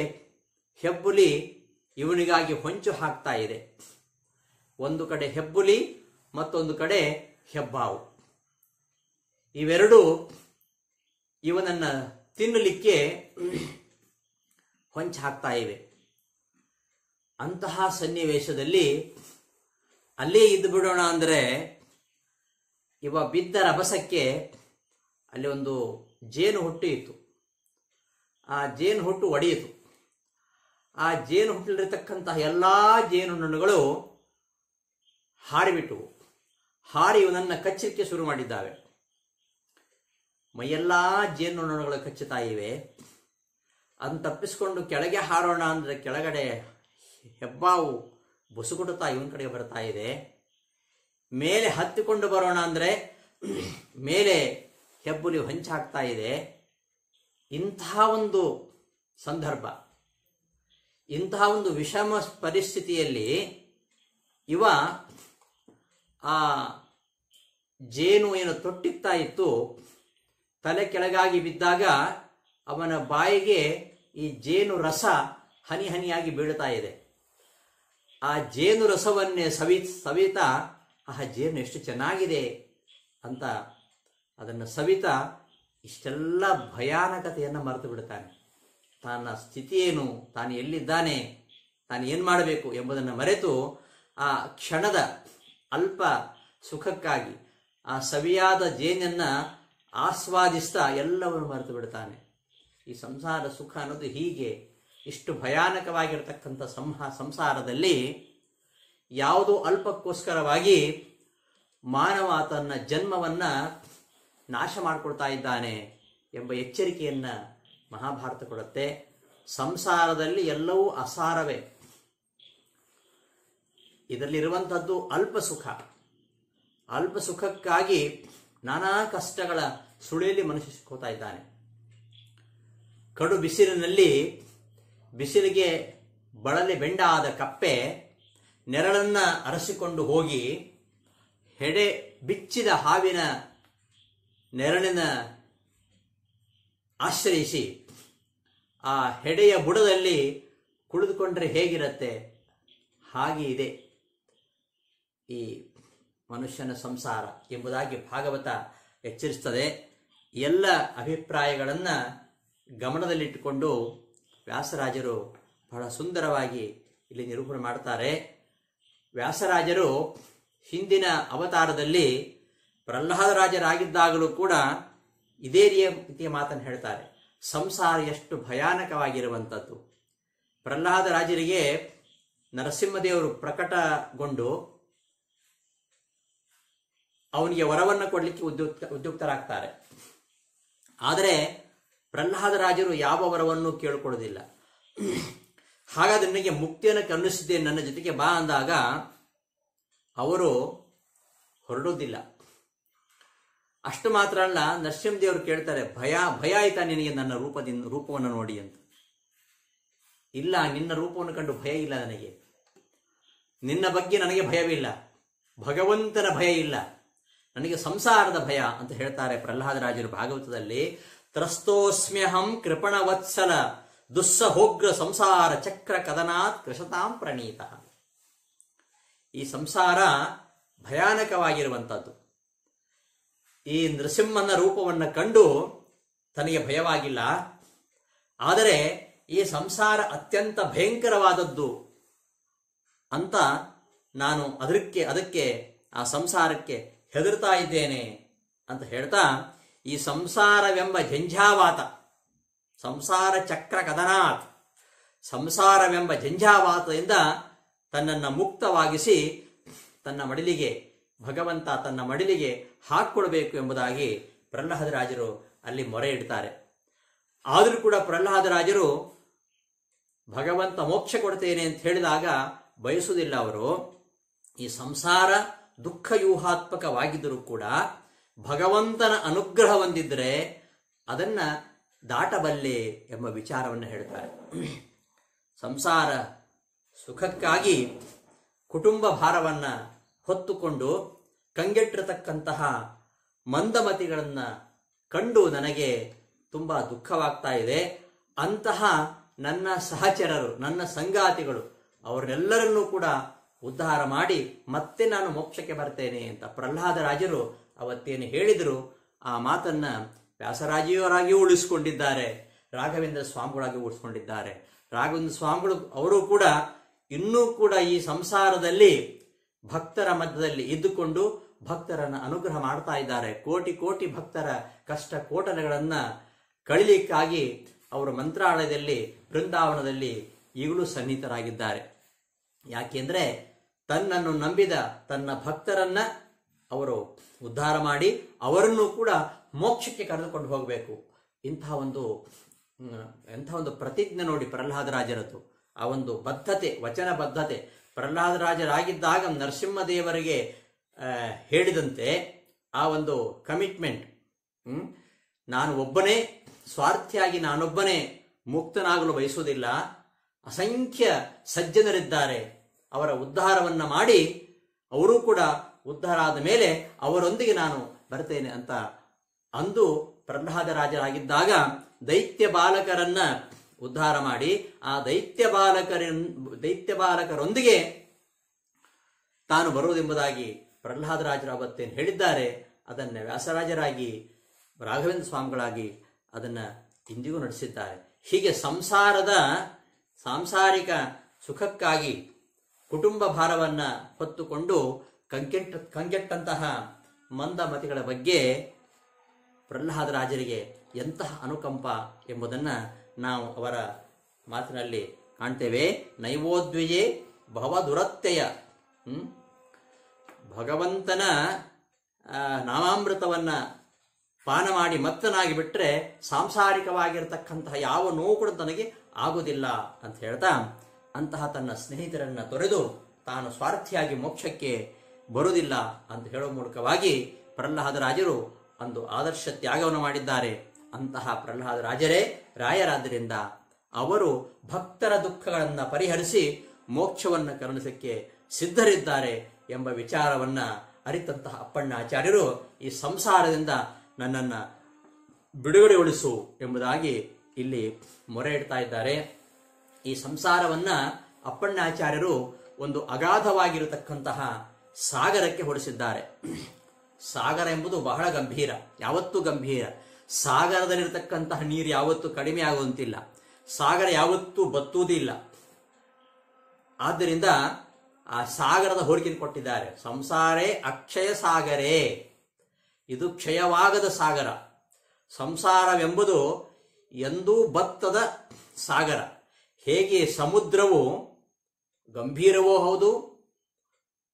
ಹೆಬ್ಬುಲಿ ಇವನಿಗಾಗಿ ಹೊಂಚು ಹಾಕ್ತಾ ಇದೆ. ಒಂದು ಕಡೆ ಹೆಬ್ಬುಲಿ, ಮತ್ತೊಂದು ಕಡೆ ಹೆಬ್ಬಾವು. ಇವೆರಡೂ ಇವನನ್ನ ತಿನ್ನಲಿಕ್ಕೆ ಹೊಂಚು ಹಾಕ್ತಾ ಇವೆ. ಅಂತಹ ಸನ್ನಿವೇಶದಲ್ಲಿ ಅಲ್ಲೇ ಇದ್ದು ಬಿಡೋಣ ಅಂದ್ರೆ ಇವ ಬಿದ್ದ ರಭಸಕ್ಕೆ ಅಲ್ಲಿ ಒಂದು ಜೇನು ಹುಟ್ಟು ಇತ್ತು. ಆ ಜೇನು ಹುಟ್ಟು ಒಡೆಯಿತು. ಆ ಜೇನು ಹುಟ್ಟಲಿರತಕ್ಕಂತಹ ಎಲ್ಲಾ ಜೇನುನೊಣಗಳು ಹಾರಿಬಿಟ್ಟವು. ಹಾರಿ ಇವನನ್ನ ಕಚ್ಚಲಿಕ್ಕೆ ಶುರು ಮಾಡಿದ್ದಾವೆ. ಮೈಯೆಲ್ಲಾ ಜೇನುನೊಣಗಳು ಕಚ್ಚುತ್ತಾ ಇವೆ. ಅದನ್ನು ತಪ್ಪಿಸ್ಕೊಂಡು ಕೆಳಗೆ ಹಾರೋಣ ಅಂದ್ರೆ ಕೆಳಗಡೆ ಹೆಬ್ಬಾವು ಬುಸುಗುಡುತ್ತಾ ಇವನ ಕಡೆಗೆ ಬರ್ತಾ ಇದೆ. ಮೇಲೆ ಹತ್ತಿಕೊಂಡು ಬರೋಣ ಅಂದ್ರೆ ಮೇಲೆ ಹೆಬ್ಬುಲಿ ಹೊಂಚಾಗ್ತಾ ಇದೆ. ಇಂತಹ ಒಂದು ಸಂದರ್ಭ, ಇಂತಹ ಒಂದು ವಿಷಮ ಪರಿಸ್ಥಿತಿಯಲ್ಲಿ ಇವ ಆ ಜೇನು ಏನು ತೊಟ್ಟಿಗ್ತಾ ಇತ್ತು, ತಲೆ ಕೆಳಗಾಗಿ ಬಿದ್ದಾಗ ಅವನ ಬಾಯಿಗೆ ಈ ಜೇನು ರಸ ಹನಿ ಹನಿಯಾಗಿ ಬೀಳ್ತಾ ಇದೆ. ಆ ಜೇನು ರಸವನ್ನೇ ಸವಿತಾ ಆ ಜೇನು ಎಷ್ಟು ಚೆನ್ನಾಗಿದೆ ಅಂತ ಅದನ್ನು ಸವಿತಾ ಇಷ್ಟೆಲ್ಲ ಭಯಾನಕತೆಯನ್ನು ಮರೆತು ಬಿಡ್ತಾನೆ. ತನ್ನ ಸ್ಥಿತಿ ಏನು, ತಾನು ಎಲ್ಲಿದ್ದಾನೆ, ತಾನು ಏನು ಮಾಡಬೇಕು ಎಂಬುದನ್ನು ಮರೆತು ಆ ಕ್ಷಣದ ಅಲ್ಪ ಸುಖಕ್ಕಾಗಿ ಆ ಸವಿಯಾದ ಜೇನನ್ನ ಆಸ್ವಾದಿಸ್ತಾ ಎಲ್ಲವನ್ನು ಮರೆತು ಬಿಡ್ತಾನೆ. ಈ ಸಂಸಾರ ಸುಖ ಅನ್ನೋದು ಹೀಗೆ ಇಷ್ಟು ಭಯಾನಕವಾಗಿರತಕ್ಕಂಥ ಸಂಸಾರದಲ್ಲಿ ಯಾವುದೋ ಅಲ್ಪಕ್ಕೋಸ್ಕರವಾಗಿ ಮಾನವ ತನ್ನ ಜನ್ಮವನ್ನ ನಾಶ ಮಾಡಿಕೊಳ್ತಾ ಇದ್ದಾನೆ ಎಂಬ ಎಚ್ಚರಿಕೆಯನ್ನ ಮಹಾಭಾರತ ಕೊಡುತ್ತೆ. ಸಂಸಾರದಲ್ಲಿ ಎಲ್ಲವೂ ಅಸಾರವೇ. ಇದರಲ್ಲಿರುವಂಥದ್ದು ಅಲ್ಪ ಸುಖ. ಅಲ್ಪ ಸುಖಕ್ಕಾಗಿ ನಾನಾ ಕಷ್ಟಗಳ ಸುಳಿಯಲ್ಲಿ ಮನುಷ್ಯ ಸಿಕ್ಕೋತಾ ಇದ್ದಾನೆ. ಕಡು ಬಿಸಿಲಿನಲ್ಲಿ ಬಿಸಿಲಿಗೆ ಬಳಲಿ ಬೆಂಡಾದ ಕಪ್ಪೆ ನೆರಳನ್ನ ಅರಸಿಕೊಂಡು ಹೋಗಿ ಹೆಡೆ ಬಿಚ್ಚಿದ ಹಾವಿನ ನೆರಳಿನ ಆಶ್ರಯಿಸಿ ಆ ಹೆಡೆಯ ಬುಡದಲ್ಲಿ ಕುಳಿದುಕೊಂಡ್ರೆ ಹೇಗಿರುತ್ತೆ, ಹಾಗೆ ಇದೆ ಈ ಮನುಷ್ಯನ ಸಂಸಾರ ಎಂಬುದಾಗಿ ಭಾಗವತ ಎಚ್ಚರಿಸುತ್ತದೆ. ಎಲ್ಲ ಅಭಿಪ್ರಾಯಗಳನ್ನು ಗಮನದಲ್ಲಿಟ್ಟುಕೊಂಡು ವ್ಯಾಸರಾಜರು ಬಹಳ ಸುಂದರವಾಗಿ ಇಲ್ಲಿ ನಿರೂಪಣೆ ಮಾಡ್ತಾರೆ. ವ್ಯಾಸರಾಜರು ಹಿಂದಿನ ಅವತಾರದಲ್ಲಿ ಪ್ರಹ್ಲಾದರಾಜರಾಗಿದ್ದಾಗಲೂ ಕೂಡ ಇದೇ ರೀತಿಯ ಮಾತನ್ನು ಹೇಳ್ತಾರೆ. ಸಂಸಾರ ಎಷ್ಟು ಭಯಾನಕವಾಗಿರುವಂಥದ್ದು. ಪ್ರಹ್ಲಾದರಾಜರಿಗೆ ನರಸಿಂಹದೇವರು ಪ್ರಕಟಗೊಂಡು ಅವನಿಗೆ ವರವನ್ನು ಕೊಡಲಿಕ್ಕೆ ಉದ್ಯುಕ್ತರಾಗ್ತಾರೆ. ಆದರೆ ಪ್ರಹ್ಲಾದರಾಜರು ಯಾವ ವರವನ್ನು ಕೇಳಿಕೊಳ್ಳುವುದಿಲ್ಲ. ಹಾಗಾದ್ರೆ ನನಗೆ ಮುಕ್ತಿಯನ್ನು ಕರುಣಿಸಿದ್ದೆ, ನನ್ನ ಜೊತೆಗೆ ಬಾ ಅಂದಾಗ ಅವರು ಹೊರಡೋದಿಲ್ಲ. ಅಷ್ಟು ಮಾತ್ರ ಅಲ್ಲ, ನರಸಿಂಹದೇವರು ಕೇಳ್ತಾರೆ, ಭಯ ಆಯ್ತಾ ನಿನಗೆ ನನ್ನ ರೂಪವನ್ನು ನೋಡಿ ಅಂತ. ಇಲ್ಲ, ನಿನ್ನ ರೂಪವನ್ನು ಕಂಡು ಭಯ ಇಲ್ಲ ನನಗೆ, ನಿನ್ನ ಬಗ್ಗೆ ನನಗೆ ಭಯವಿಲ್ಲ, ಭಗವಂತನ ಭಯ ಇಲ್ಲ, ನನಗೆ ಸಂಸಾರದ ಭಯ ಅಂತ ಹೇಳ್ತಾರೆ ಪ್ರಹ್ಲಾದರಾಜರು ಭಾಗವತದಲ್ಲಿ. ತ್ರಸ್ತೋಸ್ಮ್ಯಹಂ ಕೃಪಣವತ್ಸಲ ದುಸ್ಸಹೋಗ್ರ ಸಂಸಾರ ಚಕ್ರ ಕದನಾತ್ ಕೃಷತಾಂ ಪ್ರಣೀತ. ಈ ಸಂಸಾರ ಭಯಾನಕವಾಗಿರುವಂಥದ್ದು. ಈ ನೃಸಿಂಹನ ರೂಪವನ್ನು ಕಂಡು ತನಗೆ ಭಯವಾಗಿಲ್ಲ, ಆದರೆ ಈ ಸಂಸಾರ ಅತ್ಯಂತ ಭಯಂಕರವಾದದ್ದು ಅಂತ ನಾನು ಅದಕ್ಕೆ ಆ ಸಂಸಾರಕ್ಕೆ ಹೆದರ್ತಾ ಇದ್ದೇನೆ ಅಂತ ಹೇಳ್ತಾ, ಈ ಸಂಸಾರವೆಂಬ ಝಂझಾವಾತ, ಸಂಸಾರ ಚಕ್ರ ಕದನಾತ್, ಸಂಸಾರವೆಂಬ ಝಂझಾವಾತದಿಂದ ತನ್ನನ್ನು ಮುಕ್ತವಾಗಿಸಿ ತನ್ನ ಮಡಿಲಿಗೆ ಭಗವಂತ ತನ್ನ ಮಡಿಲಿಗೆ ಹಾಕ್ಕೊಳ್ಬೇಕು ಎಂಬುದಾಗಿ ಪ್ರಹ್ಲಾದರಾಜರು ಅಲ್ಲಿ ಮೊರೆ ಇಡ್ತಾರೆ. ಆದರೂ ಕೂಡ ಪ್ರಹ್ಲಾದರಾಜರು ಭಗವಂತ ಮೋಕ್ಷ ಕೊಡ್ತೇನೆ ಅಂತ ಹೇಳಿದಾಗ ಬಯಸುವುದಿಲ್ಲ. ಅವರು ಈ ಸಂಸಾರ ದುಃಖವ್ಯೂಹಾತ್ಮಕವಾಗಿದ್ದರೂ ಕೂಡ ಭಗವಂತನ ಅನುಗ್ರಹ ಹೊಂದಿದ್ರೆ ಅದನ್ನ ದಾಟಬಲ್ಲೆ ಎಂಬ ವಿಚಾರವನ್ನು ಹೇಳ್ತಾರೆ. ಸಂಸಾರ ಸುಖಕ್ಕಾಗಿ ಕುಟುಂಬ ಭಾರವನ್ನ ಹೊತ್ತುಕೊಂಡು ಕಂಗೆಟ್ಟಿರತಕ್ಕಂತಹ ಮಂದಮತಿಗಳನ್ನ ಕಂಡು ನನಗೆ ತುಂಬಾ ದುಃಖವಾಗ್ತಾ ಇದೆ. ಅಂತಹ ನನ್ನ ಸಹಚರರು, ನನ್ನ ಸಂಗಾತಿಗಳು, ಅವರೆಲ್ಲರನ್ನೂ ಕೂಡ ಉದ್ಧಾರ ಮಾಡಿ ಮತ್ತೆ ನಾನು ಮೋಕ್ಷಕ್ಕೆ ಬರ್ತೇನೆ ಅಂತ ಪ್ರಹ್ಲಾದರಾಜರು ಅವತ್ತೇನು ಹೇಳಿದರು ಆ ಮಾತನ್ನ ವ್ಯಾಸರಾಜಿಯವರಾಗಿಯೂ ಉಳಿಸಿಕೊಂಡಿದ್ದಾರೆ, ರಾಘವೇಂದ್ರ ಸ್ವಾಮಿಗಳಾಗಿ ಉಳಿಸ್ಕೊಂಡಿದ್ದಾರೆ. ರಾಘವೇಂದ್ರ ಸ್ವಾಮಿಗಳು ಅವರು ಕೂಡ ಇನ್ನೂ ಕೂಡ ಈ ಸಂಸಾರದಲ್ಲಿ ಭಕ್ತರ ಮಧ್ಯದಲ್ಲಿ ಇದ್ದುಕೊಂಡು ಭಕ್ತರನ್ನ ಅನುಗ್ರಹ ಮಾಡ್ತಾ ಇದ್ದಾರೆ. ಕೋಟಿ ಕೋಟಿ ಭಕ್ತರ ಕಷ್ಟ ಕೋಟಲೆಗಳನ್ನ ಕಳಿಲಿಕ್ಕಾಗಿ ಅವರು ಮಂತ್ರಾಲಯದಲ್ಲಿ, ಬೃಂದಾವನದಲ್ಲಿ ಈಗಲೂ ಸನ್ನಿಹಿತರಾಗಿದ್ದಾರೆ. ಯಾಕೆಂದ್ರೆ ತನ್ನನ್ನು ನಂಬಿದ ತನ್ನ ಭಕ್ತರನ್ನ ಅವರು ಉದ್ಧಾರ ಮಾಡಿ ಅವರನ್ನು ಕೂಡ ಮೋಕ್ಷಕ್ಕೆ ಕರೆದುಕೊಂಡು ಹೋಗಬೇಕು. ಇಂತಹ ಒಂದು ಪ್ರತಿಜ್ಞೆ ನೋಡಿ ಪ್ರಹ್ಲಾದರಾಜರದ್ದು. ಆ ಒಂದು ಬದ್ಧತೆ, ವಚನ ಬದ್ಧತೆ. ಪ್ರಹ್ಲಾದರಾಜರಾಗಿದ್ದಾಗ ನರಸಿಂಹದೇವರಿಗೆ ಹೇಳಿದಂತೆ ಆ ಒಂದು ಕಮಿಟ್ಮೆಂಟ್, ನಾನು ಒಬ್ಬನೇ ಸ್ವಾರ್ಥಿಯಾಗಿ ನಾನೊಬ್ಬನೇ ಮುಕ್ತನಾಗಲು ಬಯಸುವುದಿಲ್ಲ, ಅಸಂಖ್ಯ ಸಜ್ಜನರಿದ್ದಾರೆ, ಅವರ ಉದ್ಧಾರವನ್ನ ಮಾಡಿ ಅವರೂ ಕೂಡ ಉದ್ಧಾರ ಆದ ಮೇಲೆ ಅವರೊಂದಿಗೆ ನಾನು ಬರ್ತೇನೆ ಅಂತ ಅಂದು ಪ್ರಹ್ಲಾದರಾಜರಾಗಿದ್ದಾಗ ದೈತ್ಯ ಬಾಲಕರನ್ನ ಉದ್ಧಾರ ಮಾಡಿ ಆ ದೈತ್ಯ ಬಾಲಕರೊಂದಿಗೆ ತಾನು ಬರುವುದೆಂಬುದಾಗಿ ಪ್ರಹ್ಲಾದರಾಜರು ಅವತ್ತೇನು ಹೇಳಿದ್ದಾರೆ. ಅದನ್ನ ವ್ಯಾಸರಾಜರಾಗಿ ರಾಘವೇಂದ್ರ ಸ್ವಾಮಿಗಳಾಗಿ ಅದನ್ನ ಇಂದಿಗೂ ನಡೆಸಿದ್ದಾರೆ. ಹೀಗೆ ಸಾಂಸಾರಿಕ ಸುಖಕ್ಕಾಗಿ ಕುಟುಂಬ ಭಾರವನ್ನ ಹೊತ್ತುಕೊಂಡು ಕಂಗೆಟ್ಟಂತಹ ಮಂದಮತಿಗಳ ಬಗ್ಗೆ ಪ್ರಹ್ಲಾದರಾಜರಿಗೆ ಎಂತಹ ಅನುಕಂಪ ಎಂಬುದನ್ನು ನಾವು ಅವರ ಮಾತಿನಲ್ಲಿ ಕಾಣ್ತೇವೆ. ನೈವೋದ್ವಿಜೆ ಭವದುರತ್ಯಯ, ಭಗವಂತನ ನಾಮಾಮೃತವನ್ನ ಪಾನ ಮಾಡಿ ಮತ್ತನಾಗಿ ಬಿಟ್ರೆ ಸಾಂಸಾರಿಕವಾಗಿರತಕ್ಕಂತಹ ಯಾವ ನೋವು ಕೂಡ ತನಗೆ ಆಗುವುದಿಲ್ಲ ಅಂತ ಹೇಳ್ತಾ, ಅಂತಹ ತನ್ನ ಸ್ನೇಹಿತರನ್ನ ತೊರೆದು ತಾನು ಸ್ವಾರ್ಥಿಯಾಗಿ ಮೋಕ್ಷಕ್ಕೆ ಬರುವುದಿಲ್ಲ ಅಂತ ಹೇಳುವ ಮೂಲಕವಾಗಿ ಪ್ರಹ್ಲಾದರಾಜರು ಒಂದು ಆದರ್ಶ ತ್ಯಾಗವನ್ನು ಮಾಡಿದ್ದಾರೆ. ಅಂತಹ ಪ್ರಹ್ಲಾದರಾಜರೇ ರಾಯರಾದ್ದರಿಂದ ಅವರು ಭಕ್ತರ ದುಃಖಗಳನ್ನು ಪರಿಹರಿಸಿ ಮೋಕ್ಷವನ್ನು ಕರುಣಿಸಕ್ಕೆ ಸಿದ್ಧರಿದ್ದಾರೆ ಎಂಬ ವಿಚಾರವನ್ನ ಅರಿತಂತಹ ಅಪ್ಪಣ್ಣಾಚಾರ್ಯರು ಈ ಸಂಸಾರದಿಂದ ನನ್ನನ್ನ ಬಿಡುಗಡೆಗೊಳಿಸು ಎಂಬುದಾಗಿ ಇಲ್ಲಿ ಮೊರೆ ಇಡ್ತಾ ಇದ್ದಾರೆ. ಈ ಸಂಸಾರವನ್ನ ಅಪ್ಪಣ್ಣಾಚಾರ್ಯರು ಒಂದು ಅಗಾಧವಾಗಿರತಕ್ಕಂತಹ ಸಾಗರಕ್ಕೆ ಹೊಡಿಸಿದ್ದಾರೆ. ಸಾಗರ ಎಂಬುದು ಬಹಳ ಗಂಭೀರ, ಯಾವತ್ತೂ ಗಂಭೀರ. ಸಾಗರದಲ್ಲಿರತಕ್ಕಂತಹ ನೀರು ಯಾವತ್ತೂ ಕಡಿಮೆ ಆಗುವಂತಿಲ್ಲ, ಸಾಗರ ಯಾವತ್ತೂ ಬತ್ತುವುದಿಲ್ಲ. ಆದ್ದರಿಂದ ಆ ಸಾಗರದ ಹೋಲಿಕೆಯನ್ನು ಕೊಟ್ಟಿದ್ದಾರೆ. ಸಂಸಾರೇ ಅಕ್ಷಯ ಸಾಗರೇ, ಇದು ಕ್ಷಯವಾಗದ ಸಾಗರ. ಸಂಸಾರವೆಂಬುದು ಎಂದೂ ಬತ್ತದ ಸಾಗರ. ಹೇಗೆ ಸಮುದ್ರವು ಗಂಭೀರವೂ ಹೌದು,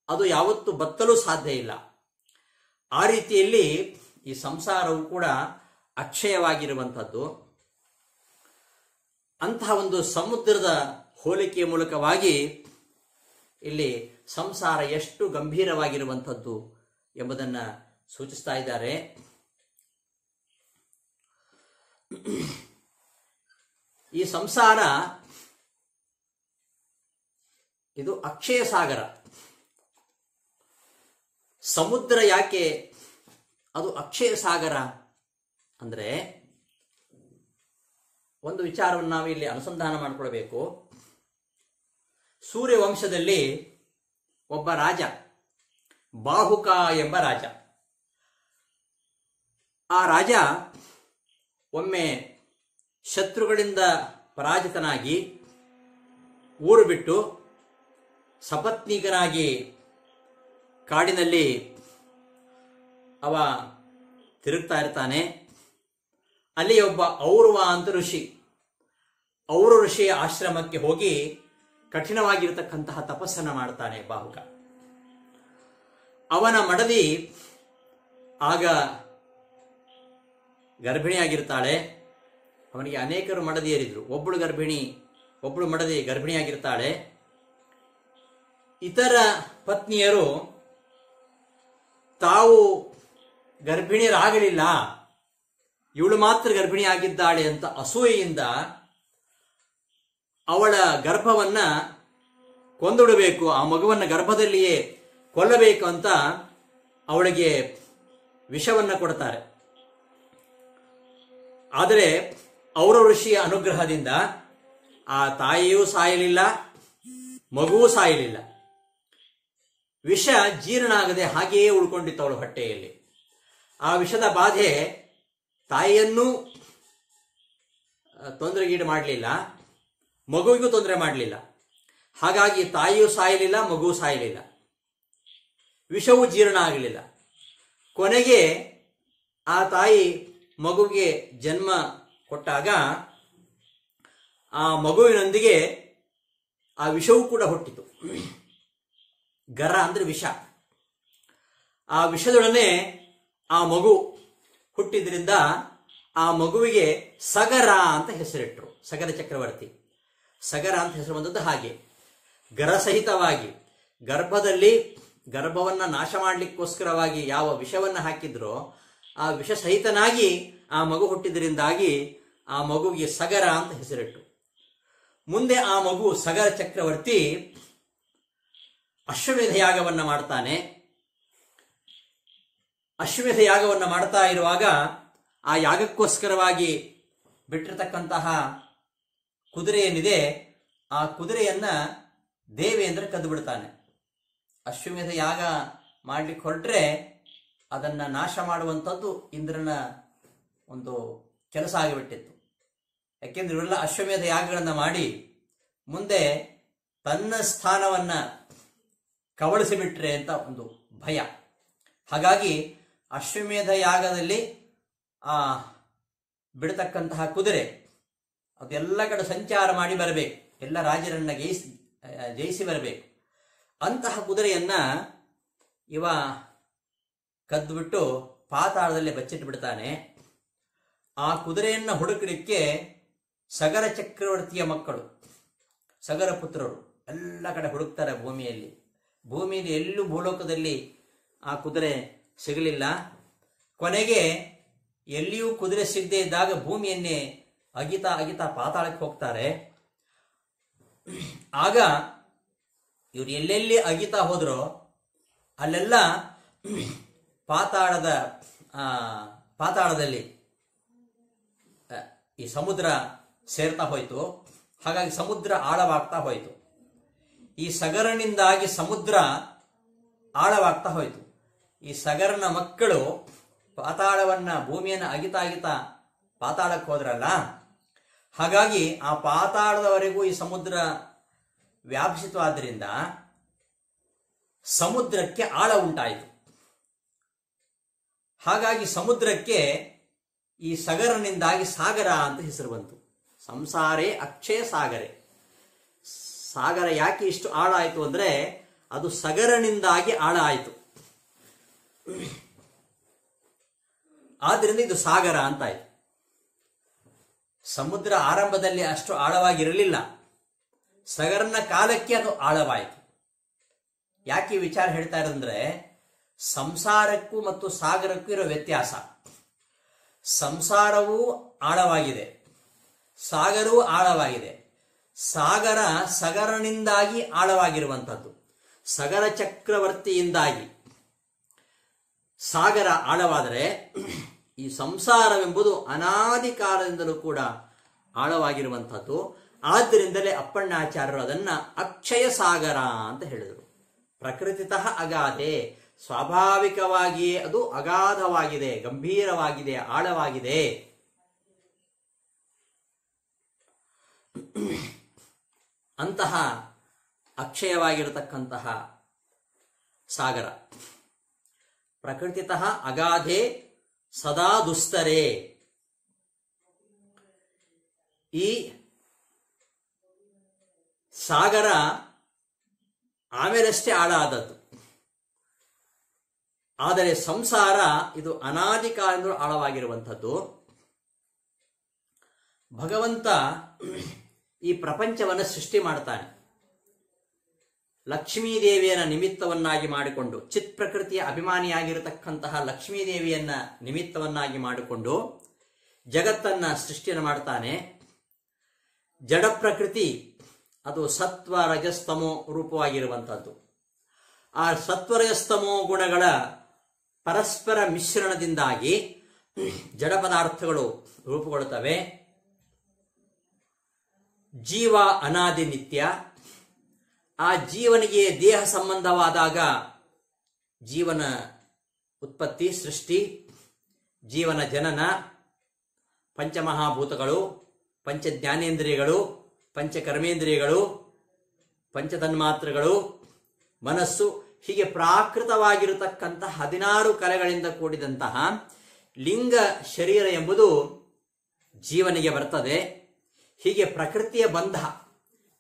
ಅದು ಯಾವತ್ತೂ ಬತ್ತಲು ಸಾಧ್ಯ ಇಲ್ಲ, ಆ ರೀತಿಯಲ್ಲಿ ಈ ಸಂಸಾರವು ಕೂಡ ಅಕ್ಷಯವಾಗಿರುವಂಥದ್ದು. ಅಂತಹ ಒಂದು ಸಮುದ್ರದ ಹೋಲಿಕೆಯ ಮೂಲಕವಾಗಿ ಇಲ್ಲಿ ಸಂಸಾರ ಎಷ್ಟು ಗಂಭೀರವಾಗಿರುವಂಥದ್ದು ಎಂಬುದನ್ನು ಸೂಚಿಸ್ತಾ ಇದ್ದಾರೆ. ಈ ಸಂಸಾರ ಇದು ಅಕ್ಷಯ ಸಾಗರ. ಸಮುದ್ರ ಯಾಕೆ ಅದು ಅಕ್ಷಯ ಸಾಗರ ಅಂದ್ರೆ, ಒಂದು ವಿಚಾರವನ್ನು ನಾವು ಇಲ್ಲಿ ಅನುಸಂಧಾನ ಮಾಡಿಕೊಳ್ಬೇಕು. ಸೂರ್ಯವಂಶದಲ್ಲಿ ಒಬ್ಬ ರಾಜ, ಬಾಹುಕ ಎಂಬ ರಾಜ. ಆ ರಾಜ ಒಮ್ಮೆ ಶತ್ರುಗಳಿಂದ ಪರಾಜಿತನಾಗಿ ಊರು ಬಿಟ್ಟು ಸಪತ್ನೀಕನಾಗಿ ಕಾಡಿನಲ್ಲಿ ಅವ ತಿರುಗ್ತಾ ಇರ್ತಾನೆ. ಅಲ್ಲಿ ಒಬ್ಬ ಔರ್ವ ಅಂತ ಋಷಿ, ಔರು ಋಷಿಯ ಆಶ್ರಮಕ್ಕೆ ಹೋಗಿ ಕಠಿಣವಾಗಿರತಕ್ಕಂತಹ ತಪಸ್ಸನ್ನು ಮಾಡ್ತಾನೆ ಬಾಹುಕ. ಅವನ ಮಡದಿ ಆಗ ಗರ್ಭಿಣಿಯಾಗಿರ್ತಾಳೆ. ಅವನಿಗೆ ಅನೇಕರು ಮಡದಿಯರಿದ್ರು. ಒಬ್ಬಳು ಮಡದಿ ಗರ್ಭಿಣಿಯಾಗಿರ್ತಾಳೆ. ಇತರ ಪತ್ನಿಯರು ತಾವು ಗರ್ಭಿಣಿಯರಾಗಲಿಲ್ಲ, ಇವಳು ಮಾತ್ರ ಗರ್ಭಿಣಿಯಾಗಿದ್ದಾಳೆ ಅಂತ ಅಸೂಯೆಯಿಂದ ಅವಳ ಗರ್ಭವನ್ನ ಕೊಂದುಡಬೇಕು, ಆ ಮಗುವನ್ನ ಗರ್ಭದಲ್ಲಿಯೇ ಕೊಲ್ಲಬೇಕು ಅಂತ ಅವಳಿಗೆ ವಿಷವನ್ನ ಕೊಡ್ತಾರೆ. ಆದರೆ ಔರ ಋಷಿಯ ಅನುಗ್ರಹದಿಂದ ಆ ತಾಯಿಯೂ ಸಾಯಲಿಲ್ಲ, ಮಗುವೂ ಸಾಯಲಿಲ್ಲ. ವಿಷ ಜೀರ್ಣ ಆಗದೆ ಹಾಗೆಯೇ ಉಳ್ಕೊಂಡಿತ್ತು ಅವಳ ಹೊಟ್ಟೆಯಲ್ಲಿ. ಆ ವಿಷದ ಬಾಧೆ ತಾಯಿಯನ್ನೂ ತೊಂದರೆಗೀಡು ಮಾಡಲಿಲ್ಲ, ಮಗುವಿಗೂ ತೊಂದರೆ ಮಾಡಲಿಲ್ಲ. ಹಾಗಾಗಿ ತಾಯಿಯೂ ಸಾಯಲಿಲ್ಲ, ಮಗುವೂ ಸಾಯಲಿಲ್ಲ, ವಿಷವೂ ಜೀರ್ಣ ಆಗಲಿಲ್ಲ. ಕೊನೆಗೆ ಆ ತಾಯಿ ಮಗುವಿಗೆ ಜನ್ಮ ಕೊಟ್ಟಾಗ ಆ ಮಗುವಿನೊಂದಿಗೆ ಆ ವಿಷವೂ ಕೂಡ ಹುಟ್ಟಿತು. ಗರ ಅಂದ್ರೆ ವಿಷ. ಆ ವಿಷದೊಡನೆ ಆ ಮಗು ಹುಟ್ಟಿದ್ರಿಂದ ಆ ಮಗುವಿಗೆ ಸಗರ ಅಂತ ಹೆಸರಿಟ್ಟರು. ಸಗರ ಚಕ್ರವರ್ತಿ, ಸಗರ ಅಂತ ಹೆಸರು ಬಂದದ್ದು ಹಾಗೆ. ಗರಸಹಿತವಾಗಿ ಗರ್ಭದಲ್ಲಿ ಗರ್ಭವನ್ನ ನಾಶ ಮಾಡಲಿಕ್ಕೋಸ್ಕರವಾಗಿ ಯಾವ ವಿಷವನ್ನ ಹಾಕಿದ್ರೋ ಆ ವಿಷ ಸಹಿತನಾಗಿ ಆ ಮಗು ಹುಟ್ಟಿದ್ರಿಂದಾಗಿ ಆ ಮಗುವಿಗೆ ಸಗರ ಅಂತ ಹೆಸರಿಟ್ಟು. ಮುಂದೆ ಆ ಮಗು ಸಗರ ಚಕ್ರವರ್ತಿ ಅಶ್ವಮೇಧ ಯಾಗವನ್ನ ಮಾಡ್ತಾನೆ. ಅಶ್ವಮೇಧ ಯಾಗವನ್ನ ಮಾಡ್ತಾ ಇರುವಾಗ ಆ ಯಾಗಕ್ಕೋಸ್ಕರವಾಗಿ ಬಿಟ್ಟಿರತಕ್ಕಂತಹ ಕುದುರೆ ಏನಿದೆ, ಆ ಕುದುರೆಯನ್ನ ದೇವೇಂದ್ರ ಕದ್ದು ಬಿಡ್ತಾನೆ. ಅಶ್ವಮೇಧ ಯಾಗ ಮಾಡ್ಲಿಕ್ಕೆ ಹೊರಟ್ರೆ ಅದನ್ನ ನಾಶ ಮಾಡುವಂಥದ್ದು ಇಂದ್ರನ ಒಂದು ಕೆಲಸ ಆಗಿಬಿಟ್ಟಿತ್ತು. ಯಾಕೆಂದ್ರೆ ಇವರೆಲ್ಲ ಅಶ್ವಮೇಧ ಯಾಗಗಳನ್ನ ಮಾಡಿ ಮುಂದೆ ತನ್ನ ಸ್ಥಾನವನ್ನ ಕವಳಿಸಿಬಿಟ್ರೆ ಅಂತ ಒಂದು ಭಯ. ಹಾಗಾಗಿ ಅಶ್ವಮೇಧ ಯಾಗದಲ್ಲಿ ಆ ಬಿಡತಕ್ಕಂತಹ ಕುದುರೆ ಅದೆಲ್ಲ ಕಡೆ ಸಂಚಾರ ಮಾಡಿ ಬರಬೇಕು, ಎಲ್ಲ ರಾಜರನ್ನ ಜಯಿಸಿ ಬರಬೇಕು. ಅಂತಹ ಕುದುರೆಯನ್ನ ಇವ ಕದ್ದುಬಿಟ್ಟು ಪಾತಾಳದಲ್ಲಿ ಬಚ್ಚಿಟ್ಟು ಬಿಡ್ತಾನೆ. ಆ ಕುದುರೆಯನ್ನ ಹುಡುಕಲಿಕ್ಕೆ ಸಗರ ಚಕ್ರವರ್ತಿಯ ಮಕ್ಕಳು, ಸಗರ ಪುತ್ರರು ಎಲ್ಲ ಕಡೆ ಹುಡುಕ್ತಾರೆ ಭೂಮಿಯಲ್ಲಿ ಎಲ್ಲೂ ಭೂಲೋಕದಲ್ಲಿ ಆ ಕುದುರೆ ಸಿಗಲಿಲ್ಲ. ಕೊನೆಗೆ ಎಲ್ಲಿಯೂ ಕುದುರೆ ಸಿಗದೆ ಇದ್ದಾಗ ಭೂಮಿಯನ್ನೇ ಅಗಿತಾ ಅಗಿತಾ ಪಾತಾಳಕ್ಕೆ ಹೋಗ್ತಾರೆ. ಆಗ ಇವ್ರು ಎಲ್ಲೆಲ್ಲಿ ಅಗಿತಾ ಹೋದ್ರೋ ಅಲ್ಲೆಲ್ಲ ಪಾತಾಳದಲ್ಲಿ ಈ ಸಮುದ್ರ ಸೇರ್ತಾ ಹೋಯ್ತು. ಹಾಗಾಗಿ ಸಮುದ್ರ ಆಳವಾಗ್ತಾ ಹೋಯ್ತು. ಈ ಸಗರನಿಂದಾಗಿ ಸಮುದ್ರ ಆಳವಾಗ್ತಾ ಹೋಯ್ತು. ಈ ಸಗರನ ಮಕ್ಕಳು ಪಾತಾಳವನ್ನ ಭೂಮಿಯನ್ನು ಅಗಿತಾ ಅಗಿತಾ ಪಾತಾಳಕ್ಕೆ ಹೋದ್ರಲ್ಲ, ಹಾಗಾಗಿ ಆ ಪಾತಾಳದವರೆಗೂ ಈ ಸಮುದ್ರ ವ್ಯಾಪಿಸಿತವಾದ್ರಿಂದ ಸಮುದ್ರಕ್ಕೆ ಆಳ ಉಂಟಾಯಿತು. ಹಾಗಾಗಿ ಸಮುದ್ರಕ್ಕೆ ಈ ಸಗರನಿಂದಾಗಿ ಸಾಗರ ಅಂತ ಹೆಸರು ಬಂತು. ಸಂಸಾರೇ ಅಕ್ಷಯ ಸಾಗರೆ. ಸಾಗರ ಯಾಕೆ ಇಷ್ಟು ಆಳ ಆಯಿತು ಅಂದ್ರೆ ಅದು ಸಗರನಿಂದಾಗಿ ಆಳ ಆಯಿತು. ಆದ್ರಿಂದ ಇದು ಸಾಗರ ಅಂತಾಯ್ತು. ಸಮುದ್ರ ಆರಂಭದಲ್ಲಿ ಅಷ್ಟು ಆಳವಾಗಿರಲಿಲ್ಲ, ಸಗರನ ಕಾಲಕ್ಕೆ ಅದು ಆಳವಾಯಿತು. ಯಾಕೆ ವಿಚಾರ ಹೇಳ್ತಾ ಇರೋದಂದ್ರೆ ಸಂಸಾರಕ್ಕೂ ಮತ್ತು ಸಾಗರಕ್ಕೂ ಇರೋ ವ್ಯತ್ಯಾಸ. ಸಂಸಾರವೂ ಆಳವಾಗಿದೆ, ಸಾಗರವೂ ಆಳವಾಗಿದೆ. ಸಾಗರ ಸಗರನಿಂದಾಗಿ ಆಳವಾಗಿರುವಂಥದ್ದು, ಸಗರ ಚಕ್ರವರ್ತಿಯಿಂದಾಗಿ ಸಾಗರ ಆಳವಾದರೆ ಈ ಸಂಸಾರವೆಂಬುದು ಅನಾದಿ ಕಾಲದಿಂದಲೂ ಕೂಡ ಆಳವಾಗಿರುವಂಥದ್ದು. ಆದ್ದರಿಂದಲೇ ಅಪ್ಪಣ್ಣಾಚಾರ್ಯರು ಅದನ್ನ ಅಕ್ಷಯ ಸಾಗರ ಅಂತ ಹೇಳಿದರು. ಪ್ರಕೃತಿತಃ ಅಗಾಧೆ, ಸ್ವಾಭಾವಿಕವಾಗಿಯೇ ಅದು ಅಗಾಧವಾಗಿದೆ, ಗಂಭೀರವಾಗಿದೆ, ಆಳವಾಗಿದೆ. ಅಂತಹ ಅಕ್ಷಯವಾಗಿರತಕ್ಕಂತಹ ಸಾಗರ. ಪ್ರಕೃತಿತಃ ಅಗಾಧೆ ಸದಾ ದುಸ್ತರೆ. ಈ ಸಾಗರ ಆಮೇಲಷ್ಟೇ ಆಳ ಆದದ್ದು. ಆದರೆ ಸಂಸಾರ ಇದು ಅನಾದಿ ಕಾಲದಿಂದಲೂ ಆಳವಾಗಿರುವಂಥದ್ದು. ಭಗವಂತ ಈ ಪ್ರಪಂಚವನ್ನು ಸೃಷ್ಟಿ ಮಾಡ್ತಾನೆ. ಲಕ್ಷ್ಮೀದೇವಿಯನ್ನ ನಿಮಿತ್ತವನ್ನಾಗಿ ಮಾಡಿಕೊಂಡು, ಚಿತ್ ಪ್ರಕೃತಿಯ ಅಭಿಮಾನಿಯಾಗಿರತಕ್ಕಂತಹ ಲಕ್ಷ್ಮೀದೇವಿಯನ್ನ ನಿಮಿತ್ತವನ್ನಾಗಿ ಮಾಡಿಕೊಂಡು ಜಗತ್ತನ್ನ ಸೃಷ್ಟಿಯನ್ನು ಮಾಡ್ತಾನೆ. ಜಡ ಪ್ರಕೃತಿ ಅದು ಸತ್ವ ರಜಸ್ತಮೋ ರೂಪವಾಗಿರುವಂಥದ್ದು. ಆ ಸತ್ವರಜಸ್ತಮೋ ಗುಣಗಳ ಪರಸ್ಪರ ಮಿಶ್ರಣದಿಂದಾಗಿ ಜಡ ಪದಾರ್ಥಗಳು ರೂಪುಗೊಳ್ಳುತ್ತವೆ. ಜೀವ ಅನಾದಿ ನಿತ್ಯ. ಆ ಜೀವನಿಗೆ ದೇಹ ಸಂಬಂಧವಾದಾಗ ಜೀವನ ಉತ್ಪತ್ತಿ, ಸೃಷ್ಟಿ, ಜೀವನ ಜನನ, ಪಂಚಮಹಾಭೂತಗಳು, ಪಂಚಜ್ಞಾನೇಂದ್ರಿಯಗಳು, ಪಂಚಕರ್ಮೇಂದ್ರಿಯಗಳು, ಪಂಚತನ್ಮಾತ್ರಗಳು, ಮನಸ್ಸು, ಹೀಗೆ ಪ್ರಾಕೃತವಾಗಿರತಕ್ಕಂತಹ 16 ಕಲೆಗಳಿಂದ ಕೂಡಿದಂತಹ ಲಿಂಗ ಶರೀರ ಎಂಬುದು ಜೀವನಿಗೆ ಬರ್ತದೆ. ಹೀಗೆ ಪ್ರಕೃತಿಯ ಬಂಧ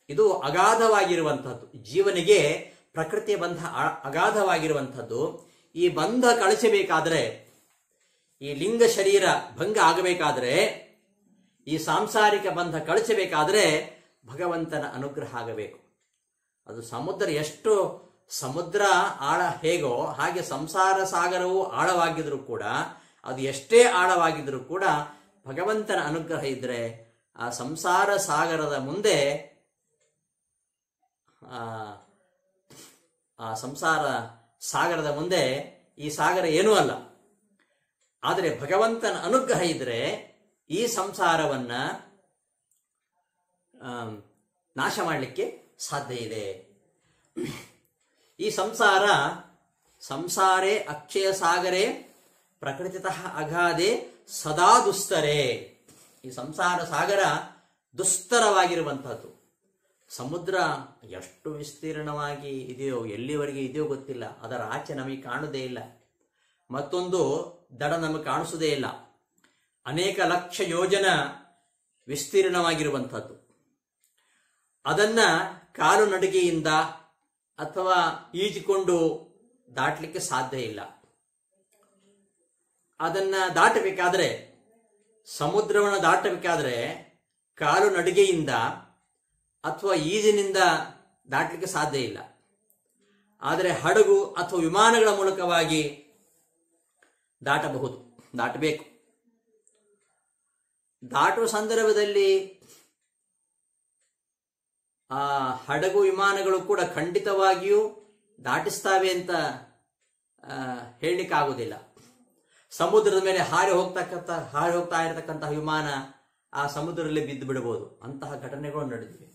ಇದು ಅಗಾಧವಾಗಿರುವಂಥದ್ದು. ಜೀವನಿಗೆ ಪ್ರಕೃತಿಯ ಬಂಧ ಅಗಾಧವಾಗಿರುವಂಥದ್ದು. ಈ ಬಂಧ ಕಳಿಸಬೇಕಾದ್ರೆ, ಈ ಲಿಂಗ ಶರೀರ ಭಂಗ ಆಗಬೇಕಾದ್ರೆ, ಈ ಸಾಂಸಾರಿಕ ಬಂಧ ಕಳಿಸಬೇಕಾದ್ರೆ ಭಗವಂತನ ಅನುಗ್ರಹ ಆಗಬೇಕು. ಅದು ಸಮುದ್ರ ಆಳ ಹೇಗೋ ಹಾಗೆ ಸಂಸಾರ ಸಾಗರವು ಆಳವಾಗಿದ್ರೂ ಕೂಡ, ಅದು ಎಷ್ಟೇ ಆಳವಾಗಿದ್ರೂ ಕೂಡ ಭಗವಂತನ ಅನುಗ್ರಹ ಇದ್ರೆ ಆ ಸಂಸಾರ ಸಾಗರದ ಮುಂದೆ ಈ ಸಾಗರ ಏನೂ ಅಲ್ಲ. ಆದರೆ ಭಗವಂತನ ಅನುಗ್ರಹ ಇದ್ರೆ ಈ ಸಂಸಾರವನ್ನ ನಾಶ ಮಾಡಲಿಕ್ಕೆ ಸಾಧ್ಯ ಇದೆ. ಈ ಸಂಸಾರೇ ಅಕ್ಷಯ ಸಾಗರೇ ಪ್ರಕೃತಿತಃ ಅಗಾಧೆ ಸದಾ ದುಸ್ತರೆ. ಈ ಸಂಸಾರ ಸಾಗರ ದುಸ್ತರವಾಗಿರುವಂತಹದ್ದು. ಸಮುದ್ರ ಎಷ್ಟು ವಿಸ್ತೀರ್ಣವಾಗಿ ಇದೆಯೋ, ಎಲ್ಲಿವರೆಗೆ ಇದೆಯೋ ಗೊತ್ತಿಲ್ಲ. ಅದರ ಆಚೆ ನಮಗೆ ಕಾಣುವುದೇ ಇಲ್ಲ. ಮತ್ತೊಂದು ದಡ ನಮಗೆ ಕಾಣಿಸುವುದೇ ಇಲ್ಲ. ಅನೇಕ ಲಕ್ಷ ಯೋಜನ ವಿಸ್ತೀರ್ಣವಾಗಿರುವಂಥದ್ದು. ಅದನ್ನ ಕಾಲು ನಡಿಗೆಯಿಂದ ಅಥವಾ ಈಜಿಕೊಂಡು ದಾಟಲಿಕ್ಕೆ ಸಾಧ್ಯ ಇಲ್ಲ. ಅದನ್ನ ದಾಟಬೇಕಾದ್ರೆ, ಸಮುದ್ರವನ್ನು ದಾಟಬೇಕಾದ್ರೆ ಕಾಲು ನಡಿಗೆಯಿಂದ ಅಥವಾ ಈಜಿನಿಂದ ದಾಟಲಿಕ್ಕೆ ಸಾಧ್ಯ ಇಲ್ಲ. ಆದರೆ ಹಡಗು ಅಥವಾ ವಿಮಾನಗಳ ಮೂಲಕವಾಗಿ ದಾಟಬೇಕು. ದಾಟುವ ಸಂದರ್ಭದಲ್ಲಿ ಆ ಹಡಗು ವಿಮಾನಗಳು ಕೂಡ ಖಂಡಿತವಾಗಿಯೂ ದಾಟಿಸ್ತಾವೆ ಅಂತ ಹೇಳಲಿಕ್ಕಾಗುವುದಿಲ್ಲ. ಸಮುದ್ರದ ಮೇಲೆ ಹಾರಿ ಹೋಗ್ತಾ ಇರತಕ್ಕಂತಹ ವಿಮಾನ ಆ ಸಮುದ್ರದಲ್ಲಿ ಬಿದ್ದು ಬಿಡಬಹುದು. ಅಂತಹ ಘಟನೆಗಳು ನಡೆದಿವೆ.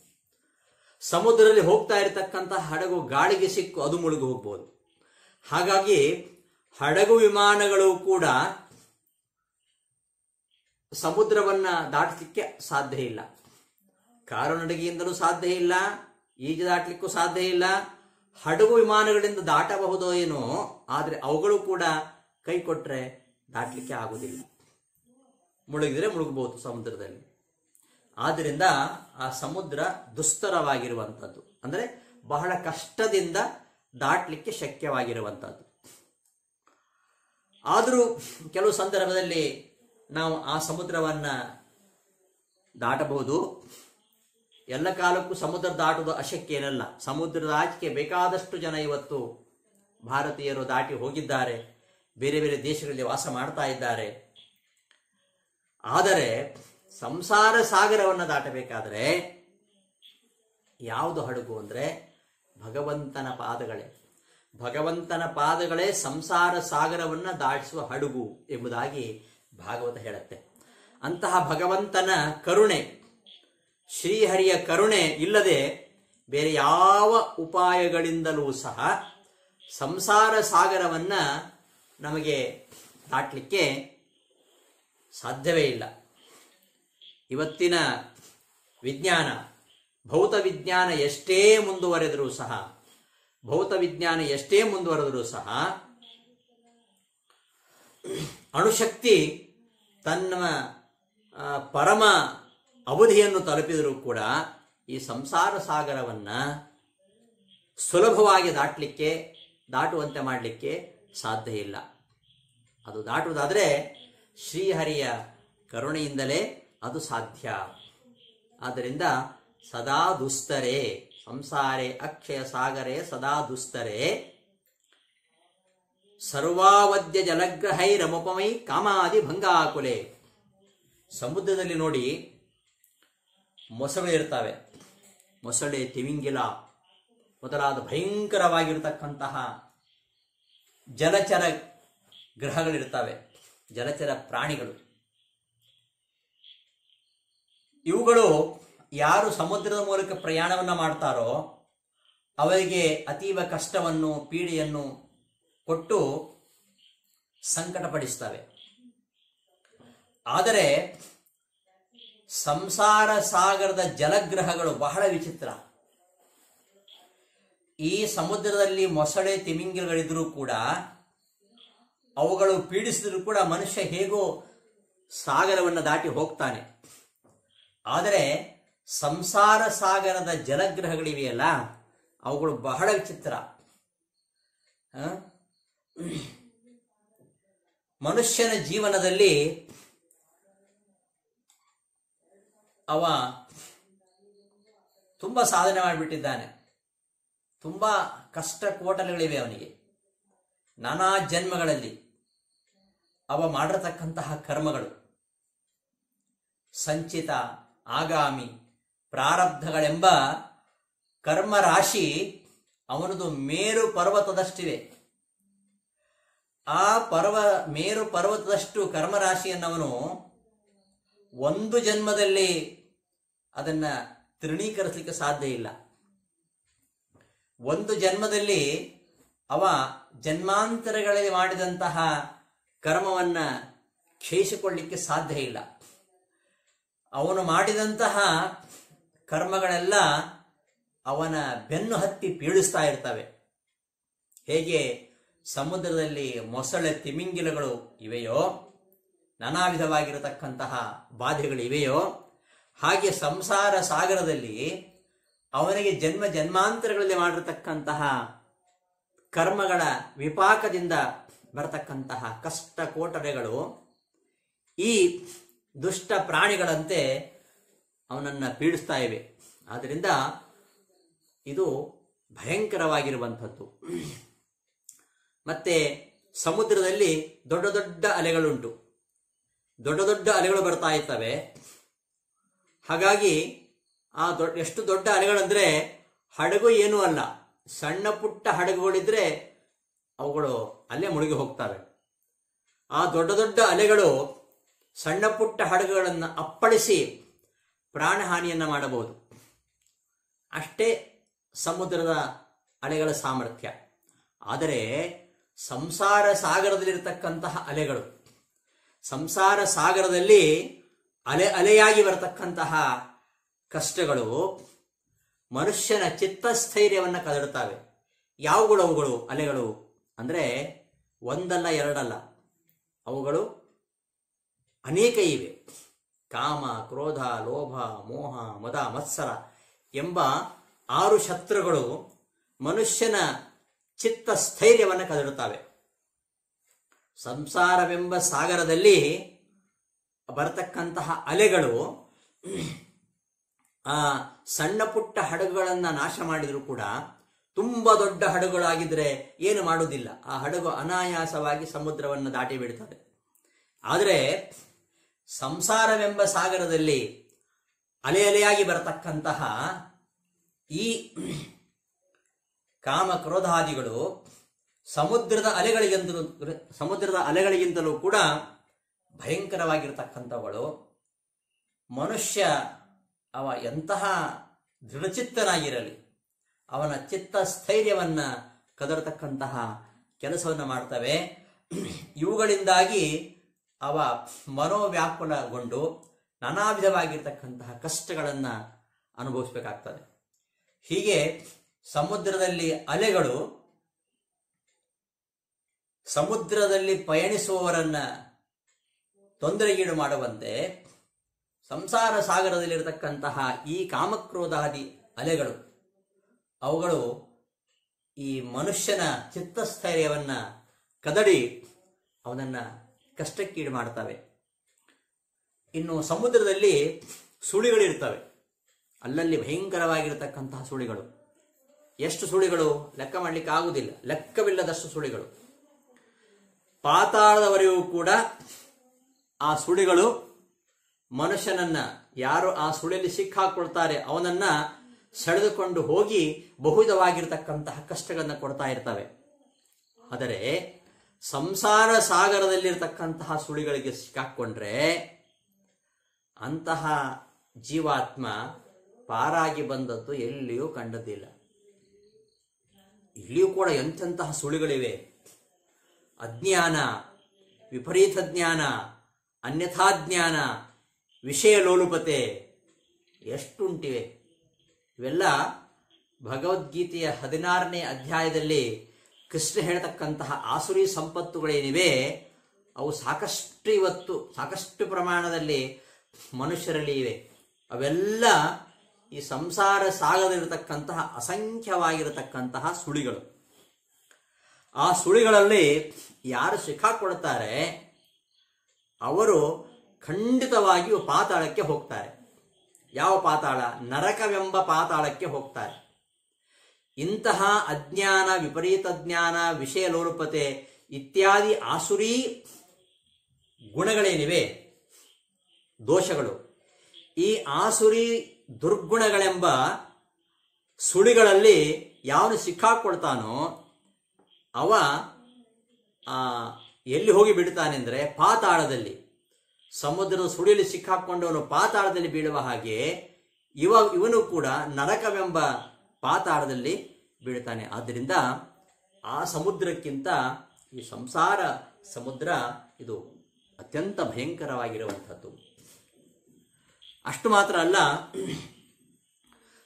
ಸಮುದ್ರದಲ್ಲಿ ಹೋಗ್ತಾ ಇರತಕ್ಕಂತಹ ಹಡಗು ಗಾಳಿಗೆ ಸಿಕ್ಕು ಅದು ಮುಳುಗಿ ಹೋಗ್ಬೋದು. ಹಾಗಾಗಿ ಹಡಗು ವಿಮಾನಗಳು ಕೂಡ ಸಮುದ್ರವನ್ನ ದಾಟಲಿಕ್ಕೆ ಸಾಧ್ಯ ಇಲ್ಲ. ಕಾರು ನಡಿಗೆಯಿಂದಲೂ ಸಾಧ್ಯ ಇಲ್ಲ, ಈಜು ದಾಟಲಿಕ್ಕೂ ಸಾಧ್ಯ ಇಲ್ಲ. ಹಡಗು ವಿಮಾನಗಳಿಂದ ದಾಟಬಹುದೋ ಏನೋ, ಆದರೆ ಅವುಗಳು ಕೂಡ ಕೈ ಕೊಟ್ರೆ ದಾಟಲಿಕ್ಕೆ ಆಗುವುದಿಲ್ಲ. ಮುಳುಗಿದ್ರೆ ಮುಳುಗಬಹುದು ಸಮುದ್ರದಲ್ಲಿ. ಆದ್ದರಿಂದ ಆ ಸಮುದ್ರ ದುಸ್ತರವಾಗಿರುವಂಥದ್ದು, ಅಂದರೆ ಬಹಳ ಕಷ್ಟದಿಂದ ದಾಟಲಿಕ್ಕೆ ಶಕ್ಯವಾಗಿರುವಂಥದ್ದು. ಆದರೂ ಕೆಲವು ಸಂದರ್ಭದಲ್ಲಿ ನಾವು ಆ ಸಮುದ್ರವನ್ನ ದಾಟಬಹುದು. ಎಲ್ಲ ಕಾಲಕ್ಕೂ ಸಮುದ್ರ ದಾಟುವುದು ಅಶಕ್ಯ ಏನಲ್ಲ. ಸಮುದ್ರದ ಆಚೆಗೆ ಬೇಕಾದಷ್ಟು ಜನ ಇವತ್ತು ಭಾರತೀಯರು ದಾಟಿ ಹೋಗಿದ್ದಾರೆ, ಬೇರೆ ಬೇರೆ ದೇಶಗಳಲ್ಲಿ ವಾಸ ಮಾಡ್ತಾ ಇದ್ದಾರೆ. ಆದರೆ ಸಂಸಾರ ಸಾಗರವನ್ನು ದಾಟಬೇಕಾದ್ರೆ ಯಾವುದು ಹಡಗು ಅಂದ್ರೆ ಭಗವಂತನ ಪಾದಗಳೇ. ಭಗವಂತನ ಪಾದಗಳೇ ಸಂಸಾರ ಸಾಗರವನ್ನ ದಾಟಿಸುವ ಹಡಗು ಎಂಬುದಾಗಿ ಭಾಗವತ ಹೇಳುತ್ತೆ. ಅಂತಹ ಭಗವಂತನ ಕರುಣೆ, ಶ್ರೀಹರಿಯ ಕರುಣೆ ಇಲ್ಲದೆ ಬೇರೆ ಯಾವ ಉಪಾಯಗಳಿಂದಲೂ ಸಹ ಸಂಸಾರ ಸಾಗರವನ್ನ ನಮಗೆ ದಾಟಲಿಕ್ಕೆ ಸಾಧ್ಯವೇ ಇಲ್ಲ. ಇವತ್ತಿನ ವಿಜ್ಞಾನ ಭೌತ ವಿಜ್ಞಾನ ಎಷ್ಟೇ ಮುಂದುವರೆದರೂ ಸಹ ಅಣುಶಕ್ತಿ ತನ್ನ ಪರಮ ಅವಧಿಯನ್ನು ತಲುಪಿದರೂ ಕೂಡ ಈ ಸಂಸಾರ ಸಾಗರವನ್ನ ಸುಲಭವಾಗಿ ದಾಟುವಂತೆ ಮಾಡಲಿಕ್ಕೆ ಸಾಧ್ಯ ಇಲ್ಲ. ಅದು ದಾಟುವುದಾದರೆ ಶ್ರೀಹರಿಯ ಕರುಣೆಯಿಂದಲೇ ಅದು ಸಾಧ್ಯ. ಆದ್ದರಿಂದ ಸದಾ ದುಸ್ತರೆ ಸಂಸಾರೇ ಅಕ್ಷಯ ಸಾಗರೇ ಸದಾ ದುಸ್ತರೆ ಸರ್ವಾವದ್ಯ ಜಲಗ್ರಹೈರಮುಪಮೈ ಕಾಮಾದಿ ಭಂಗಾಕುಲೆ. ಸಮುದ್ರದಲ್ಲಿ ನೋಡಿ ಮೊಸಳೆ ಇರ್ತವೆ, ಮೊಸಳೆ, ತಿಮಿಂಗಿಲ ಮೊದಲಾದ ಭಯಂಕರವಾಗಿರತಕ್ಕಂತಹ ಜಲಚರ ಗ್ರಹಗಳಿರ್ತವೆ, ಜಲಚರ ಪ್ರಾಣಿಗಳು. ಇವುಗಳು ಯಾರು ಸಮುದ್ರದ ಮೂಲಕ ಪ್ರಯಾಣವನ್ನು ಮಾಡ್ತಾರೋ ಅವರಿಗೆ ಅತೀವ ಕಷ್ಟವನ್ನು, ಪೀಡೆಯನ್ನು ಕೊಟ್ಟು ಸಂಕಟಪಡಿಸ್ತವೆ. ಆದರೆ ಸಂಸಾರ ಸಾಗರದ ಜಲಗ್ರಹಗಳು ಬಹಳ ವಿಚಿತ್ರ. ಈ ಸಮುದ್ರದಲ್ಲಿ ಮೊಸಳೆ, ತಿಮಿಂಗಿಲಗಳಿದ್ರೂ ಕೂಡ ಅವುಗಳು ಪೀಡಿಸಿದ್ರು ಕೂಡ ಮನುಷ್ಯ ಹೇಗೋ ಸಾಗರವನ್ನು ದಾಟಿ ಹೋಗ್ತಾನೆ. ಆದರೆ ಸಂಸಾರ ಸಾಗರದ ಜಲಗ್ರಹಗಳಿವೆಯಲ್ಲ ಅವುಗಳು ಬಹಳ ವಿಚಿತ್ರ. ಮನುಷ್ಯನ ಜೀವನದಲ್ಲಿ ಅವ ತುಂಬಾ ಸಾಧನೆ ಮಾಡಿಬಿಟ್ಟಿದ್ದಾನೆ. ತುಂಬಾ ಕಷ್ಟ ಕೋಟಲೆಗಳಿವೆ ಅವನಿಗೆ. ನಾನಾ ಜನ್ಮಗಳಲ್ಲಿ ಅವ ಮಾಡಿರತಕ್ಕಂತಹ ಕರ್ಮಗಳು, ಸಂಚಿತ, ಆಗಾಮಿ, ಪ್ರಾರಬ್ಧಗಳೆಂಬ ಕರ್ಮ ರಾಶಿ ಅವನದು ಮೇರು ಪರ್ವತದಷ್ಟಿವೆ. ಆ ಮೇರು ಪರ್ವತದಷ್ಟು ಕರ್ಮರಾಶಿಯನ್ನವನು ಒಂದು ಜನ್ಮದಲ್ಲಿ ಅದನ್ನ ತೃಣೀಕರಿಸಲಿಕ್ಕೆ ಸಾಧ್ಯ ಇಲ್ಲ. ಒಂದು ಜನ್ಮದಲ್ಲಿ ಅವ ಜನ್ಮಾಂತರಗಳಲ್ಲಿ ಮಾಡಿದಂತಹ ಕರ್ಮವನ್ನ ಕ್ಷಯಿಸಿಕೊಳ್ಳಲಿಕ್ಕೆ ಸಾಧ್ಯ ಇಲ್ಲ. ಅವನು ಮಾಡಿದಂತಹ ಕರ್ಮಗಳೆಲ್ಲ ಅವನ ಬೆನ್ನು ಹತ್ತಿ ಪೀಡಿಸ್ತಾ ಇರ್ತವೆ. ಹೇಗೆ ಸಮುದ್ರದಲ್ಲಿ ಮೊಸಳೆ, ತಿಮಿಂಗಿಲಗಳು ಇವೆಯೋ, ನಾನಾ ವಿಧವಾಗಿರತಕ್ಕಂತಹ ಬಾಧೆಗಳು ಇವೆಯೋ, ಹಾಗೆ ಸಂಸಾರ ಸಾಗರದಲ್ಲಿ ಅವನಿಗೆ ಜನ್ಮ ಜನ್ಮಾಂತರಗಳಲ್ಲಿ ಮಾಡಿರತಕ್ಕಂತಹ ಕರ್ಮಗಳ ವಿಪಾಕದಿಂದ ಬರತಕ್ಕಂತಹ ಕಷ್ಟ ಕೋಟರೆಗಳು ಈ ದುಷ್ಟ ಪ್ರಾಣಿಗಳಂತೆ ಅವನನ್ನ ಪೀಡಿಸ್ತಾ ಇವೆ. ಆದ್ದರಿಂದ ಇದು ಭಯಂಕರವಾಗಿರುವಂಥದ್ದು. ಮತ್ತೆ ಸಮುದ್ರದಲ್ಲಿ ದೊಡ್ಡ ದೊಡ್ಡ ಅಲೆಗಳುಂಟು, ದೊಡ್ಡ ದೊಡ್ಡ ಅಲೆಗಳು ಬರ್ತಾ ಇರ್ತವೆ. ಹಾಗಾಗಿ ಎಷ್ಟು ದೊಡ್ಡ ಅಲೆಗಳಂದ್ರೆ ಹಡಗು ಏನೂ ಅಲ್ಲ, ಸಣ್ಣ ಪುಟ್ಟ ಹಡಗುಗಳಿದ್ರೆ ಅವುಗಳು ಅಲ್ಲೇ ಮುಳುಗಿ ಹೋಗ್ತವೆ. ಆ ದೊಡ್ಡ ದೊಡ್ಡ ಅಲೆಗಳು ಸಣ್ಣ ಪುಟ್ಟ ಹಡಗುಗಳನ್ನು ಅಪ್ಪಳಿಸಿ ಪ್ರಾಣಹಾನಿಯನ್ನ ಮಾಡಬಹುದು. ಅಷ್ಟೇ ಸಮುದ್ರದ ಅಲೆಗಳ ಸಾಮರ್ಥ್ಯ. ಆದರೆ ಸಂಸಾರ ಸಾಗರದಲ್ಲಿರತಕ್ಕಂತಹ ಅಲೆಗಳು, ಸಂಸಾರ ಸಾಗರದಲ್ಲಿ ಅಲೆಯಾಗಿ ಬರತಕ್ಕಂತಹ ಕಷ್ಟಗಳು ಮನುಷ್ಯನ ಚಿತ್ತಸ್ಥೈರ್ಯವನ್ನು ಕದಡುತ್ತವೆ. ಯಾವುಗಳು ಅವುಗಳು ಅಲೆಗಳು ಅಂದ್ರೆ ಒಂದಲ್ಲ ಎರಡಲ್ಲ, ಅವುಗಳು ಅನೇಕ ಇವೆ. ಕಾಮ, ಕ್ರೋಧ, ಲೋಭ, ಮೋಹ, ಮದ, ಮತ್ಸರ ಎಂಬ 6 ಶತ್ರುಗಳು ಮನುಷ್ಯನ ಚಿತ್ತಸ್ಥೈರ್ಯವನ್ನು ಕದಡುತ್ತವೆ. ಸಂಸಾರವೆಂಬ ಸಾಗರದಲ್ಲಿ ಬರತಕ್ಕಂತಹ ಅಲೆಗಳು ಆ ಸಣ್ಣ ಪುಟ್ಟ ಹಡಗುಗಳನ್ನ ನಾಶ ಮಾಡಿದ್ರು ಕೂಡ ತುಂಬಾ ದೊಡ್ಡ ಹಡಗುಗಳಾಗಿದ್ರೆ ಏನು ಮಾಡುವುದಿಲ್ಲ, ಆ ಹಡಗು ಅನಾಯಾಸವಾಗಿ ಸಮುದ್ರವನ್ನು ದಾಟಿ ಬಿಡುತ್ತದೆ. ಆದರೆ ಸಂಸಾರವೆಂಬ ಸಾಗರದಲ್ಲಿ ಅಲೆ ಅಲೆಯಾಗಿ ಬರತಕ್ಕಂತಹ ಈ ಕಾಮ ಕ್ರೋಧಾದಿಗಳು ಸಮುದ್ರದ ಅಲೆಗಳಿಗಿಂತಲೂ ಕೂಡ ಭಯಂಕರವಾಗಿರತಕ್ಕಂಥವುಗಳು. ಮನುಷ್ಯ ಅವ ಎಂತಹ ದೃಢಚಿತ್ತನಾಗಿರಲಿ, ಅವನ ಚಿತ್ತ ಸ್ಥೈರ್ಯವನ್ನ ಕದರತಕ್ಕಂತಹ ಕೆಲಸವನ್ನು ಮಾಡ್ತವೆ. ಇವುಗಳಿಂದಾಗಿ ಅವ ಮನೋವ್ಯಾಕುಲಗೊಂಡು ನಾನಾ ವಿಧವಾಗಿರ್ತಕ್ಕಂತಹ ಕಷ್ಟಗಳನ್ನ ಅನುಭವಿಸಬೇಕಾಗ್ತದೆ. ಹೀಗೆ ಸಮುದ್ರದಲ್ಲಿ ಅಲೆಗಳು ಸಮುದ್ರದಲ್ಲಿ ಪಯಣಿಸುವವರನ್ನ ತೊಂದರೆಗೀಡು ಮಾಡುವಂತೆ ಸಂಸಾರ ಸಾಗರದಲ್ಲಿರತಕ್ಕಂತಹ ಈ ಕಾಮಕ್ರೋಧಾದಿ ಅಲೆಗಳು ಅವುಗಳು ಈ ಮನುಷ್ಯನ ಚಿತ್ತಸ್ಥೈರ್ಯವನ್ನ ಕದಡಿ ಅವನನ್ನ ಕಷ್ಟಕ್ಕೀಡು ಮಾಡ್ತವೆ. ಇನ್ನು ಸಮುದ್ರದಲ್ಲಿ ಸುಳಿಗಳಿರ್ತವೆ, ಅಲ್ಲಲ್ಲಿ ಭಯಂಕರವಾಗಿರತಕ್ಕಂತಹ ಸುಳಿಗಳು. ಎಷ್ಟು ಸುಳಿಗಳು ಲೆಕ್ಕ ಮಾಡಲಿಕ್ಕೆ ಆಗುವುದಿಲ್ಲ, ಲೆಕ್ಕವಿಲ್ಲದಷ್ಟು ಸುಳಿಗಳು. ಪಾತಾಳದವರೆಗೂ ಕೂಡ ಆ ಸುಳಿಗಳು ಮನುಷ್ಯನನ್ನ, ಯಾರು ಆ ಸುಳಿಯಲ್ಲಿ ಸಿಕ್ಕಾಕೊಳ್ತಾರೆ ಅವನನ್ನ ಸೆಳೆದುಕೊಂಡು ಹೋಗಿ ಬಹುವಿಧವಾಗಿರತಕ್ಕಂತಹ ಕಷ್ಟಗಳನ್ನು ಕೊಡ್ತಾ ಇರ್ತವೆ. ಆದರೆ ಸಂಸಾರ ಸಾಗರದಲ್ಲಿರ್ತಕ್ಕಂತಹ ಸುಳಿಗಳಿಗೆ ಸಿಕ್ಕಾಕೊಂಡ್ರೆ ಅಂತಹ ಜೀವಾತ್ಮ ಪಾರಾಗಿ ಬಂದದ್ದು ಎಲ್ಲಿಯೂ ಕಂಡದ್ದಿಲ್ಲ. ಇಲ್ಲಿಯೂ ಕೂಡ ಎಂತೆಂತಹ ಸುಳಿಗಳಿವೆ. ಅಜ್ಞಾನ, ವಿಪರೀತ ಜ್ಞಾನ, ಅನ್ಯಥಾ ಜ್ಞಾನ, ವಿಷಯ ಲೋಲುಪತೆ ಎಷ್ಟುಂಟಿವೆ. ಇವೆಲ್ಲ ಭಗವದ್ಗೀತೆಯ 16ನೇ ಅಧ್ಯಾಯದಲ್ಲಿ ಕೃಷ್ಣ ಹೇಳ್ತಕ್ಕಂತಹ ಆಸುರಿ ಸಂಪತ್ತುಗಳೇನಿವೆ ಅವು ಸಾಕಷ್ಟು ಪ್ರಮಾಣದಲ್ಲಿ ಮನುಷ್ಯರಲ್ಲಿ ಇವೆ. ಅವೆಲ್ಲ ಈ ಸಂಸಾರ ಸಾಗರದಲ್ಲಿರತಕ್ಕಂತಹ ಅಸಂಖ್ಯವಾಗಿರತಕ್ಕಂತಹ ಸುಳಿಗಳು. ಆ ಸುಳಿಗಳಲ್ಲಿ ಯಾರು ಸಿಕ್ಕಾಕೊಳ್ತಾರೆ ಅವರು ಖಂಡಿತವಾಗಿಯೂ ಪಾತಾಳಕ್ಕೆ ಹೋಗ್ತಾರೆ. ಯಾವ ಪಾತಾಳ? ನರಕವೆಂಬ ಪಾತಾಳಕ್ಕೆ ಹೋಗ್ತಾರೆ. ಇಂತಹ ಅಜ್ಞಾನ, ವಿಪರೀತ ಜ್ಞಾನ, ವಿಷಯ ಲೋಲುಪತೆ ಇತ್ಯಾದಿ ಆಸುರಿ ಗುಣಗಳೇನಿವೆ, ದೋಷಗಳು, ಈ ಆಸುರಿ ದುರ್ಗುಣಗಳೆಂಬ ಸುಳಿಗಳಲ್ಲಿ ಯಾವನು ಸಿಕ್ಕಾಕೊಳ್ತಾನೋ ಅವ ಎಲ್ಲಿ ಹೋಗಿ ಬಿಡ್ತಾನೆಂದ್ರೆ ಪಾತಾಳದಲ್ಲಿ. ಸಮುದ್ರದ ಸುಳಿಯಲ್ಲಿ ಸಿಕ್ಕಾಕೊಂಡವನು ಪಾತಾಳದಲ್ಲಿ ಬೀಳುವ ಹಾಗೆ ಇವನು ಕೂಡ ನರಕವೆಂಬ ಪಾತಾಳದಲ್ಲಿ ಬೀಳ್ತಾನೆ. ಆದ್ದರಿಂದ ಆ ಸಮುದ್ರಕ್ಕಿಂತ ಈ ಸಂಸಾರ ಸಮುದ್ರ ಇದು ಅತ್ಯಂತ ಭಯಂಕರವಾಗಿರುವಂಥದ್ದು. ಅಷ್ಟು ಮಾತ್ರ ಅಲ್ಲ,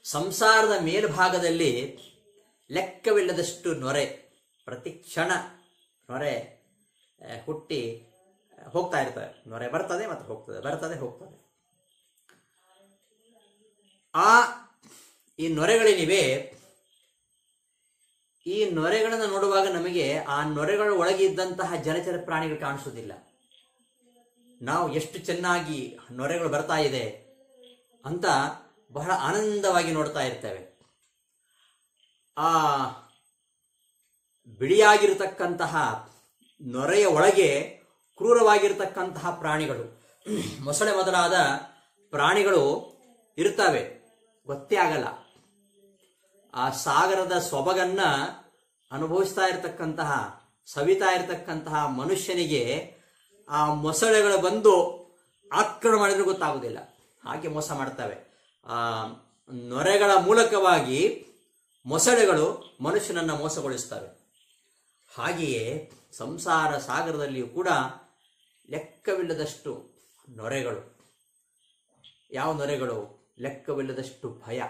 ಸಂಸಾರದ ಮೇಲ್ಭಾಗದಲ್ಲಿ ಲೆಕ್ಕವಿಲ್ಲದಷ್ಟು ನೊರೆ, ಪ್ರತಿ ಕ್ಷಣ ನೊರೆ ಹುಟ್ಟಿ ಹೋಗ್ತಾ ಇರ್ತವೆ. ನೊರೆ ಬರ್ತದೆ ಮತ್ತೆ ಹೋಗ್ತದೆ, ಬರ್ತದೆ ಹೋಗ್ತದೆ. ಈ ನೊರೆಗಳೇನಿವೆ, ಈ ನೊರೆಗಳನ್ನು ನೋಡುವಾಗ ನಮಗೆ ಆ ನೊರೆಗಳ ಒಳಗೆ ಇದ್ದಂತಹ ಜಲಚರ ಪ್ರಾಣಿಗಳು ಕಾಣಿಸೋದಿಲ್ಲ. ನಾವು ಎಷ್ಟು ಚೆನ್ನಾಗಿ ನೊರೆಗಳು ಬರ್ತಾ ಇದೆ ಅಂತ ಬಹಳ ಆನಂದವಾಗಿ ನೋಡ್ತಾ ಇರ್ತೇವೆ. ಆ ಬಿಳಿಯಾಗಿರತಕ್ಕಂತಹ ನೊರೆಯ ಒಳಗೆ ಕ್ರೂರವಾಗಿರತಕ್ಕಂತಹ ಪ್ರಾಣಿಗಳು, ಮೊಸಳೆ ಮೊದಲಾದ ಪ್ರಾಣಿಗಳು ಇರ್ತವೆ, ಗೊತ್ತೇ ಆಗಲ್ಲ. ಆ ಸಾಗರದ ಸೊಬಗನ್ನ ಅನುಭವಿಸ್ತಾ ಇರತಕ್ಕಂತಹ, ಸವಿತಾ ಇರತಕ್ಕಂತಹ ಮನುಷ್ಯನಿಗೆ ಆ ಮೊಸಳೆಗಳು ಬಂದು ಆಕ್ರಮಣ ಮಾಡಿದ್ರೆ ಗೊತ್ತಾಗುವುದಿಲ್ಲ. ಹಾಗೆ ಮೋಸ ಮಾಡ್ತವೆ. ಆ ನೊರೆಗಳ ಮೂಲಕವಾಗಿ ಮೊಸಳೆಗಳು ಮನುಷ್ಯನನ್ನ ಮೋಸಗೊಳಿಸ್ತವೆ. ಹಾಗೆಯೇ ಸಂಸಾರ ಸಾಗರದಲ್ಲಿಯೂ ಕೂಡ ಲೆಕ್ಕವಿಲ್ಲದಷ್ಟು ನೊರೆಗಳು. ಯಾವ ನೊರೆಗಳು? ಲೆಕ್ಕವಿಲ್ಲದಷ್ಟು ಭಯ,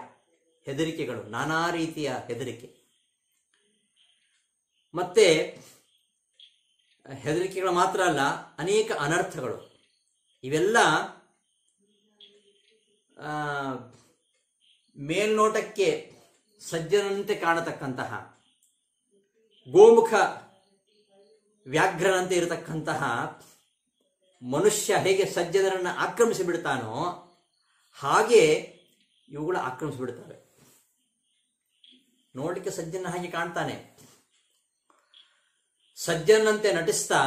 ಹೆದರಿಕೆಗಳು, ನಾನಾ ರೀತಿಯ ಹೆದರಿಕೆ. ಮತ್ತೆ ಹೆದರಿಕೆಗಳು ಮಾತ್ರ ಅಲ್ಲ, ಅನೇಕ ಅನರ್ಥಗಳು. ಇವೆಲ್ಲ ಮೇಲ್ನೋಟಕ್ಕೆ ಸಜ್ಜನಂತೆ ಕಾಣತಕ್ಕಂತಹ, ಗೋಮುಖ ವ್ಯಾಘ್ರನಂತೆ ಇರತಕ್ಕಂತಹ ಮನುಷ್ಯ ಹೇಗೆ ಸಜ್ಜನರನ್ನು ಆಕ್ರಮಿಸಿ ಬಿಡ್ತಾನೋ ಹಾಗೆ ಇವುಗಳು ಆಕ್ರಮಿಸಿ ಬಿಡ್ತವೆ. ನೋಡಲಿಕ್ಕೆ ಸಜ್ಜನ ಹಾಗೆ ಕಾಣ್ತಾನೆ, ಸಜ್ಜನಂತೆ ನಟಿಸ್ತಾ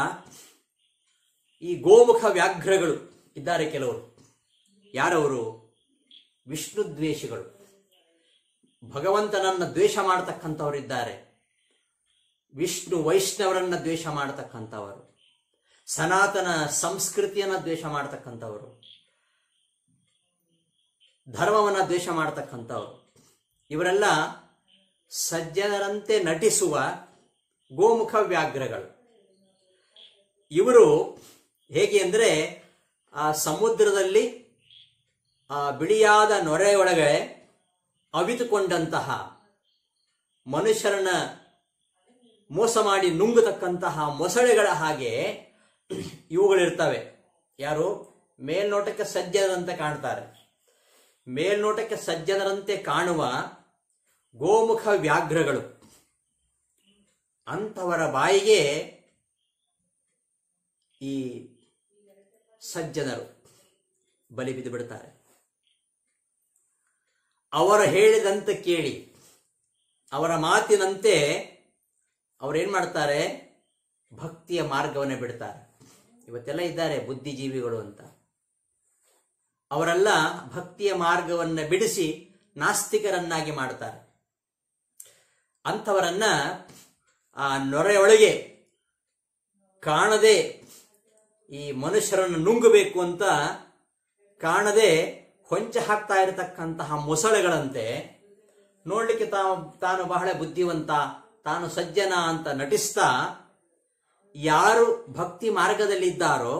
ಈ ಗೋಮುಖ ವ್ಯಾಘ್ರಗಳು ಇದ್ದಾರೆ ಕೆಲವರು. ಯಾರವರು? ವಿಷ್ಣು ದ್ವೇಷಿಗಳು, ಭಗವಂತನನ್ನ ದ್ವೇಷ ಮಾಡತಕ್ಕಂಥವರಿದ್ದಾರೆ, ವಿಷ್ಣು ವೈಷ್ಣವರನ್ನ ದ್ವೇಷ ಮಾಡತಕ್ಕಂಥವರು, ಸನಾತನ ಸಂಸ್ಕೃತಿಯನ್ನ ದ್ವೇಷ ಮಾಡತಕ್ಕಂಥವರು, ಧರ್ಮವನ್ನ ದ್ವೇಷ ಮಾಡತಕ್ಕಂಥವರು. ಇವರೆಲ್ಲ ಸಜ್ಜನರಂತೆ ನಟಿಸುವ ಗೋಮುಖ ವ್ಯಾಘ್ರಗಳು. ಇವರು ಹೇಗೆ ಅಂದ್ರೆ ಆ ಸಮುದ್ರದಲ್ಲಿ ಆ ಬಿಳಿಯಾದ ನೊರೆಯೊಳಗೆ ಅವಿತುಕೊಂಡಂತಹ, ಮನುಷ್ಯರನ್ನ ಮೋಸ ಮಾಡಿ ನುಂಗತಕ್ಕಂತಹ ಮೊಸಳೆಗಳ ಹಾಗೆ ಇವುಗಳಿರ್ತವೆ. ಯಾರು ಮೇಲ್ನೋಟಕ್ಕೆ ಸಜ್ಜನರಂತೆ ಕಾಣ್ತಾರೆ. ಮೇಲ್ನೋಟಕ್ಕೆ ಸಜ್ಜನರಂತೆ ಕಾಣುವ ಗೋಮುಖ ವ್ಯಾಘ್ರಗಳು, ಅಂಥವರ ಬಾಯಿಗೆ ಈ ಸಜ್ಜನರು ಬಲಿ ಬಿದ್ದು ಬಿಡ್ತಾರೆ. ಅವರ ಹೇಳಿದಂತೆ ಕೇಳಿ, ಅವರ ಮಾತಿನಂತೆ ಅವರೇನ್ ಮಾಡ್ತಾರೆ, ಭಕ್ತಿಯ ಮಾರ್ಗವನ್ನೇ ಬಿಡ್ತಾರೆ. ಇವತ್ತೆಲ್ಲ ಇದ್ದಾರೆ ಬುದ್ಧಿಜೀವಿಗಳು ಅಂತ. ಅವರೆಲ್ಲ ಭಕ್ತಿಯ ಮಾರ್ಗವನ್ನ ಬಿಡಿಸಿ ನಾಸ್ತಿಕರನ್ನಾಗಿ ಮಾಡ್ತಾರೆ. ಅಂಥವರನ್ನ ಆ ನೊರೆಯೊಳಗೆ ಕಾಣದೆ, ಈ ಮನುಷ್ಯರನ್ನು ನುಂಗಬೇಕು ಅಂತ ಕಾಣದೆ ಹೊಂಚ ಹಾಕ್ತಾ ಇರತಕ್ಕಂತಹ ಮೊಸಳೆಗಳಂತೆ ನೋಡ್ಲಿಕ್ಕೆ ತಾನು ಬಹಳ ಬುದ್ಧಿವಂತ, ತಾನು ಸಜ್ಜನ ಅಂತ ನಟಿಸ್ತಾ ಯಾರು ಭಕ್ತಿ ಮಾರ್ಗದಲ್ಲಿದ್ದಾರೋ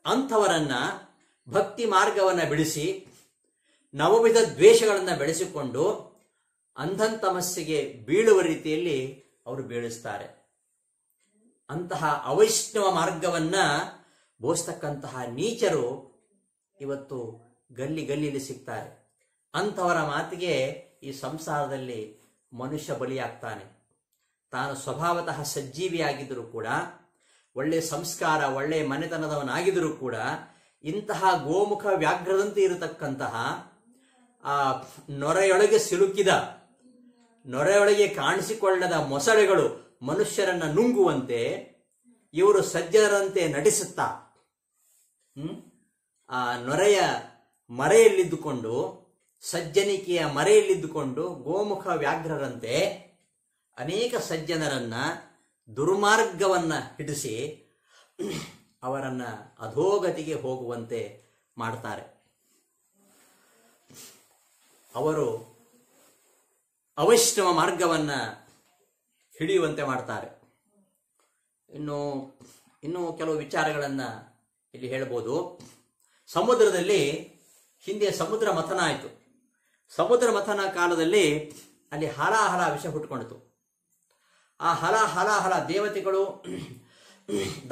ಅಂಥವರನ್ನ ಭಕ್ತಿ ಮಾರ್ಗವನ್ನ ಬಿಡಿಸಿ ನವವಿಧ ದ್ವೇಷಗಳನ್ನ ಬೆಳೆಸಿಕೊಂಡು ಅಂಧಂತಮಸ್ಸಿಗೆ ಬೀಳುವ ರೀತಿಯಲ್ಲಿ ಅವರು ಬೀಳಿಸ್ತಾರೆ. ಅಂತಹ ಅವೈಷ್ಣವ ಮಾರ್ಗವನ್ನ ಬೋಸ್ತಕ್ಕಂತಹ ನೀಚರು ಇವತ್ತು ಗಲ್ಲಿ ಗಲ್ಲಿಯಲ್ಲಿ ಸಿಗ್ತಾರೆ. ಅಂಥವರ ಮಾತಿಗೆ ಈ ಸಂಸಾರದಲ್ಲಿ ಮನುಷ್ಯ ಬಲಿಯಾಗ್ತಾನೆ. ತಾನು ಸ್ವಭಾವತಃ ಸಜ್ಜೀವಿಯಾಗಿದ್ದರೂ ಕೂಡ, ಒಳ್ಳೆ ಸಂಸ್ಕಾರ, ಒಳ್ಳೆ ಮನೆತನದವನಾಗಿದ್ದರೂ ಕೂಡ, ಇಂತಹ ಗೋಮುಖ ವ್ಯಾಘ್ರದಂತೆ ಇರತಕ್ಕಂತಹ ಆ ನೊರೆಯೊಳಗೆ ಸಿಲುಕಿದ, ನೊರೆಯೊಳಗೆ ಕಾಣಿಸಿಕೊಳ್ಳದ ಮೊಸಳೆಗಳು ಮನುಷ್ಯರನ್ನ ನುಂಗುವಂತೆ ಇವರು ಸಜ್ಜನರಂತೆ ನಟಿಸುತ್ತಾ ಆ ನೊರೆಯ ಮರೆಯಲ್ಲಿದ್ದುಕೊಂಡು, ಸಜ್ಜನಿಕೆಯ ಮರೆಯಲ್ಲಿದ್ದುಕೊಂಡು ಗೋಮುಖ ವ್ಯಾಘ್ರರಂತೆ ಅನೇಕ ಸಜ್ಜನರನ್ನ ದುರ್ಮಾರ್ಗವನ್ನ ಹಿಡಿಸಿ ಅವರನ್ನ ಅಧೋಗತಿಗೆ ಹೋಗುವಂತೆ ಮಾಡ್ತಾರೆ. ಅವರು ಅವೈಷ್ಣವ ಮಾರ್ಗವನ್ನ ಹಿಡಿಯುವಂತೆ ಮಾಡ್ತಾರೆ. ಇನ್ನು ಕೆಲವು ವಿಚಾರಗಳನ್ನ ಇಲ್ಲಿ ಹೇಳ್ಬೋದು. ಸಮುದ್ರದಲ್ಲಿ ಹಿಂದೆ ಸಮುದ್ರ ಮಥನ ಆಯಿತು. ಸಮುದ್ರ ಮಥನ ಕಾಲದಲ್ಲಿ ಅಲ್ಲಿ ಹಲಾಹಲ ವಿಷ ಹುಟ್ಟುಕೊಂಡಿತು. ಆ ಹಲಾಹಲ ದೇವತೆಗಳು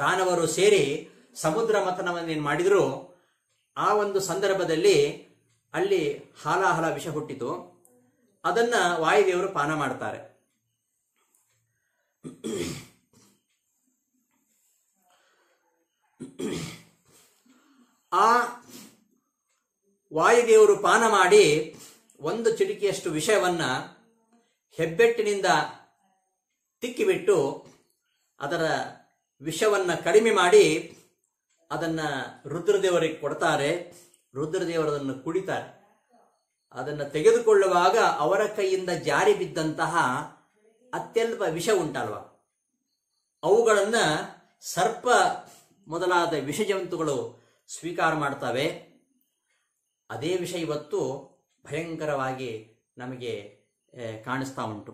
ದಾನವರು ಸೇರಿ ಸಮುದ್ರ ಮಥನವನ್ನೇನು ಮಾಡಿದ್ರು. ಆ ಒಂದು ಸಂದರ್ಭದಲ್ಲಿ ಅಲ್ಲಿ ಹಲಾಹಲ ವಿಷ ಹುಟ್ಟಿತು. ಅದನ್ನ ವಾಯುದೇವರು ಪಾನ ಮಾಡ್ತಾರೆ. ಆ ವಾಯುದೇವರು ಪಾನ ಮಾಡಿ ಒಂದು ಚಿಟಿಕೆಯಷ್ಟು ವಿಷಯವನ್ನ ಹೆಬ್ಬೆಟ್ಟಿನಿಂದ ತಿಕ್ಕಿಬಿಟ್ಟು ಅದರ ವಿಷವನ್ನ ಕಡಿಮೆ ಮಾಡಿ ಅದನ್ನ ರುದ್ರದೇವರಿಗೆ ಕೊಡ್ತಾರೆ. ರುದ್ರದೇವರದನ್ನು ಕುಡಿತಾರೆ. ಅದನ್ನು ತೆಗೆದುಕೊಳ್ಳುವಾಗ ಅವರ ಕೈಯಿಂದ ಜಾರಿ ಬಿದ್ದಂತಹ ಅತ್ಯಲ್ಪ ವಿಷ ಉಂಟಲ್ವ, ಅವುಗಳನ್ನ ಸರ್ಪ ಮೊದಲಾದ ವಿಷಜಂತುಗಳು ಸ್ವೀಕಾರ ಮಾಡ್ತವೆ. ಅದೇ ವಿಷ ಇವತ್ತು ಭಯಂಕರವಾಗಿ ನಮಗೆ ಕಾಣಿಸ್ತಾ ಉಂಟು.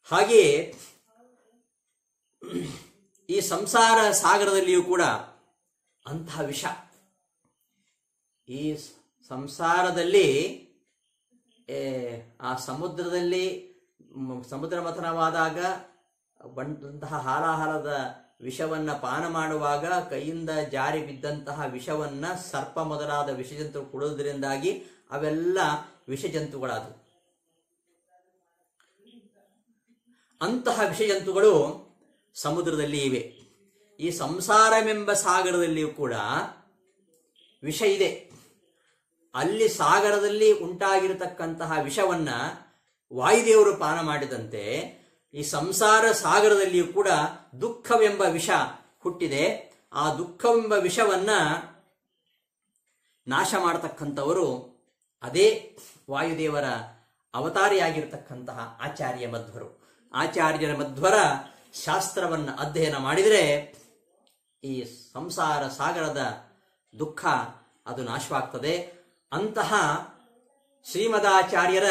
ಹಾಗೆಯೇ ಈ ಸಂಸಾರ ಸಾಗರದಲ್ಲಿಯೂ ಕೂಡ ಅಂತಹ ವಿಷ, ಈ ಸಂಸಾರದಲ್ಲಿ ಆ ಸಮುದ್ರದಲ್ಲಿ ಸಮುದ್ರ ಮಥನವಾದಾಗ ಬಂದಂತಹ ಹಾಲಾಹಲದ ವಿಷವನ್ನ ಪಾನ ಮಾಡುವಾಗ ಕೈಯಿಂದ ಜಾರಿ ಬಿದ್ದಂತಹ ವಿಷವನ್ನ ಸರ್ಪ ಮೊದಲಾದ ವಿಷಜಂತು ಕುಡಿಯೋದ್ರಿಂದಾಗಿ ಅವೆಲ್ಲ ವಿಷಜಂತುಗಳಾದವು. ಅಂತಹ ವಿಷಜಂತುಗಳು ಸಮುದ್ರದಲ್ಲಿ ಇವೆ. ಈ ಸಂಸಾರವೆಂಬ ಸಾಗರದಲ್ಲಿಯೂ ಕೂಡ ವಿಷ ಇದೆ. ಅಲ್ಲಿ ಸಾಗರದಲ್ಲಿ ಉಂಟಾಗಿರತಕ್ಕಂತಹ ವಿಷವನ್ನ ವಾಯುದೇವರು ಪಾನ ಮಾಡಿದಂತೆ ಈ ಸಂಸಾರ ಸಾಗರದಲ್ಲಿಯೂ ಕೂಡ ದುಃಖವೆಂಬ ವಿಷ ಹುಟ್ಟಿದೆ. ಆ ದುಃಖವೆಂಬ ವಿಷವನ್ನ ನಾಶ ಮಾಡತಕ್ಕಂಥವರು ಅದೇ ವಾಯುದೇವರ ಅವತಾರಿಯಾಗಿರ್ತಕ್ಕಂತಹ ಆಚಾರ್ಯ ಮಧ್ವರು. ಆಚಾರ್ಯರ ಮಧ್ವರ ಶಾಸ್ತ್ರವನ್ನು ಅಧ್ಯಯನ ಮಾಡಿದರೆ ಈ ಸಂಸಾರ ಸಾಗರದ ದುಃಖ ಅದು ನಾಶವಾಗ್ತದೆ. ಅಂತಹ ಶ್ರೀಮದಾಚಾರ್ಯರ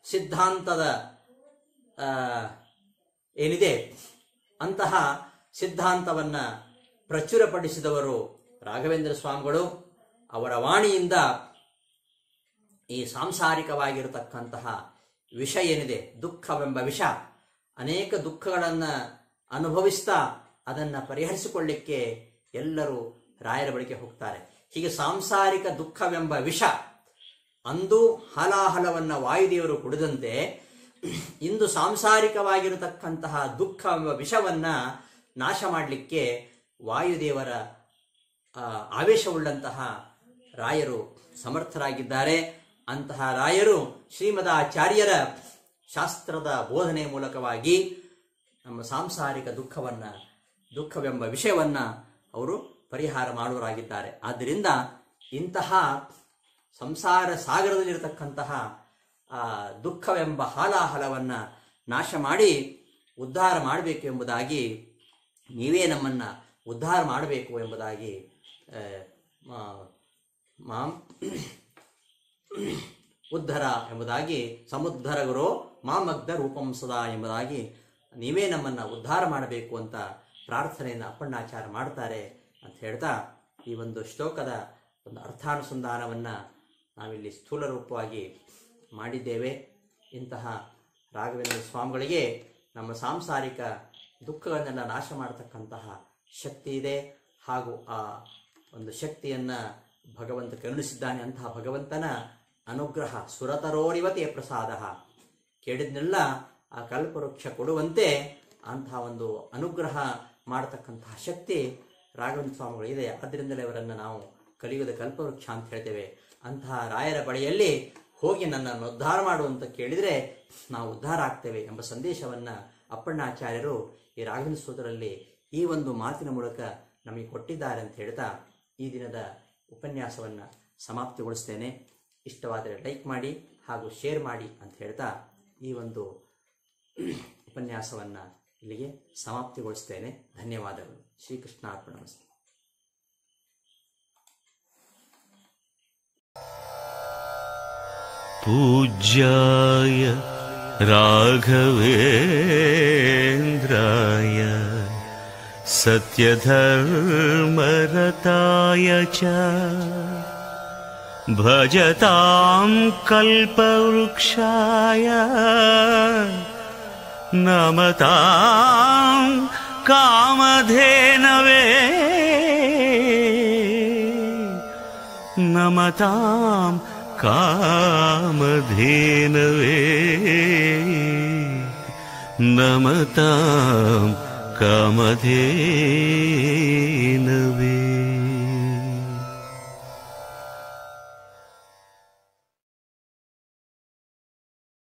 ಸಿದ್ಧಾಂತದ ಏನಿದೆ ಅಂತಹ ಸಿದ್ಧಾಂತವನ್ನ ಪ್ರಚುರಪಡಿಸಿದವರು ರಾಘವೇಂದ್ರ ಸ್ವಾಮಿಗಳು. ಅವರ ವಾಣಿಯಿಂದ ಈ ಸಾಂಸಾರಿಕವಾಗಿರತಕ್ಕಂತಹ ವಿಷ ಏನಿದೆ, ದುಃಖವೆಂಬ ವಿಷ, ಅನೇಕ ದುಃಖಗಳನ್ನು ಅನುಭವಿಸ್ತಾ ಅದನ್ನು ಪರಿಹರಿಸಿಕೊಳ್ಳಿಕ್ಕೆ ಎಲ್ಲರೂ ರಾಯರ ಬಳಿಗೆ ಹೋಗ್ತಾರೆ. ಹೀಗೆ ಸಾಂಸಾರಿಕ ದುಃಖವೆಂಬ ವಿಷ ಅಂದು ಹಲಾಹಲವನ್ನ ವಾಯುದೇವರು ಕುಡಿದಂತೆ ಇಂದು ಸಾಂಸಾರಿಕವಾಗಿರತಕ್ಕಂತಹ ದುಃಖವೆಂಬ ವಿಷವನ್ನ ನಾಶ ಮಾಡಲಿಕ್ಕೆ ವಾಯುದೇವರ ಆವೇಶವುಳ್ಳಂತಹ ರಾಯರು ಸಮರ್ಥರಾಗಿದ್ದಾರೆ. ಅಂತಹ ರಾಯರು ಶ್ರೀಮದಾಚಾರ್ಯರ ಶಾಸ್ತ್ರದ ಬೋಧನೆ ಮೂಲಕವಾಗಿ ನಮ್ಮ ಸಾಂಸಾರಿಕ ದುಃಖವೆಂಬ ವಿಷಯವನ್ನ ಅವರು ಪರಿಹಾರ ಮಾಡುವರಾಗಿದ್ದಾರೆ. ಆದ್ದರಿಂದ ಇಂತಹ ಸಂಸಾರ ಸಾಗರದಲ್ಲಿರತಕ್ಕಂತಹ ದುಃಖವೆಂಬ ಹಾಲಾಹಲವನ್ನ ನಾಶ ಮಾಡಿ ಉದ್ಧಾರ ಮಾಡಬೇಕು ಎಂಬುದಾಗಿ, ನೀವೇ ನಮ್ಮನ್ನ ಉದ್ಧಾರ ಮಾಡಬೇಕು ಎಂಬುದಾಗಿ ಉದ್ಧರ ಎಂಬುದಾಗಿ, ಸಮುದ್ಧರ ಗುರೋ ಮಾಮಗ್ಧ ರೂಪಂ ಸದಾ ಎಂಬುದಾಗಿ ನೀವೇ ನಮ್ಮನ್ನ ಉದ್ಧಾರ ಮಾಡಬೇಕು ಅಂತ ಪ್ರಾರ್ಥನೆಯನ್ನು ಅಪ್ಪಣ್ಣಾಚಾರ್ಯ ಮಾಡ್ತಾರೆ ಅಂತ ಹೇಳ್ತಾ ಈ ಒಂದು ಶ್ಲೋಕದ ಒಂದು ಅರ್ಥಾನುಸಂಧಾನವನ್ನ ನಾವಿಲ್ಲಿ ಸ್ಥೂಲ ರೂಪವಾಗಿ ಮಾಡಿದ್ದೇವೆ. ಇಂತಹ ರಾಘವೇಂದ್ರ ಸ್ವಾಮಿಗಳಿಗೆ ನಮ್ಮ ಸಾಂಸಾರಿಕ ದುಃಖಗಳನ್ನೆಲ್ಲ ನಾಶ ಮಾಡತಕ್ಕಂತಹ ಶಕ್ತಿ ಇದೆ. ಹಾಗೂ ಆ ಒಂದು ಶಕ್ತಿಯನ್ನ ಭಗವಂತ ಕರುಣಿಸಿದ್ದಾನೆ. ಅಂತಹ ಭಗವಂತನ ಅನುಗ್ರಹ ಸುರತರೋರಿವತೆ ಪ್ರಸಾದ, ಕೇಳಿದ್ನೆಲ್ಲ ಆ ಕಲ್ಪವೃಕ್ಷ ಕೊಡುವಂತೆ ಅಂತಹ ಒಂದು ಅನುಗ್ರಹ ಮಾಡತಕ್ಕಂತಹ ಶಕ್ತಿ ರಾಘವೇಂದ್ರ ಸ್ವಾಮಿಗಳಿದೆ. ಆದ್ದರಿಂದಲೇ ಅವರನ್ನು ನಾವು ಕಲಿಯುಗದ ಕಲ್ಪವೃಕ್ಷ ಅಂತ ಹೇಳ್ತೇವೆ. ಅಂತಹ ರಾಯರ ಬಳಿಯಲ್ಲಿ ಹೋಗಿ ನನ್ನನ್ನು ಉದ್ಧಾರ ಮಾಡು ಅಂತ ಕೇಳಿದರೆ ನಾವು ಉದ್ಧಾರ ಆಗ್ತೇವೆ ಎಂಬ ಸಂದೇಶವನ್ನ ಅಪ್ಪಣ್ಣಾಚಾರ್ಯರು ಈ ರಾಘವೇಂದ್ರ ಸ್ತೋತ್ರದಲ್ಲಿ ಈ ಒಂದು ಮಾತಿನ ಮೂಲಕ ನಮಗೆ ಕೊಟ್ಟಿದ್ದಾರೆ ಅಂತ ಹೇಳ್ತಾ ಈ ದಿನದ ಉಪನ್ಯಾಸವನ್ನ ಸಮಾಪ್ತಿಗೊಳಿಸ್ತೇನೆ. ಇಷ್ಟವಾದರೆ ಲೈಕ್ ಮಾಡಿ ಹಾಗೂ ಶೇರ್ ಮಾಡಿ ಅಂತ ಹೇಳ್ತಾ ಈ ಒಂದು ಉಪನ್ಯಾಸವನ್ನ ಇಲ್ಲಿಗೆ ಸಮಾಪ್ತಿಗೊಳಿಸ್ತೇನೆ. ಧನ್ಯವಾದಗಳು. ಶ್ರೀಕೃಷ್ಣಾರ್ಪಣಮಸ್ತು. पूज्याय राघवेन्द्राय सत्यधर्मरताय च भजतां कल्पवृक्षाय नमतां कामधेनवे नमतां कामधेनवे नमतां कामधेनवे।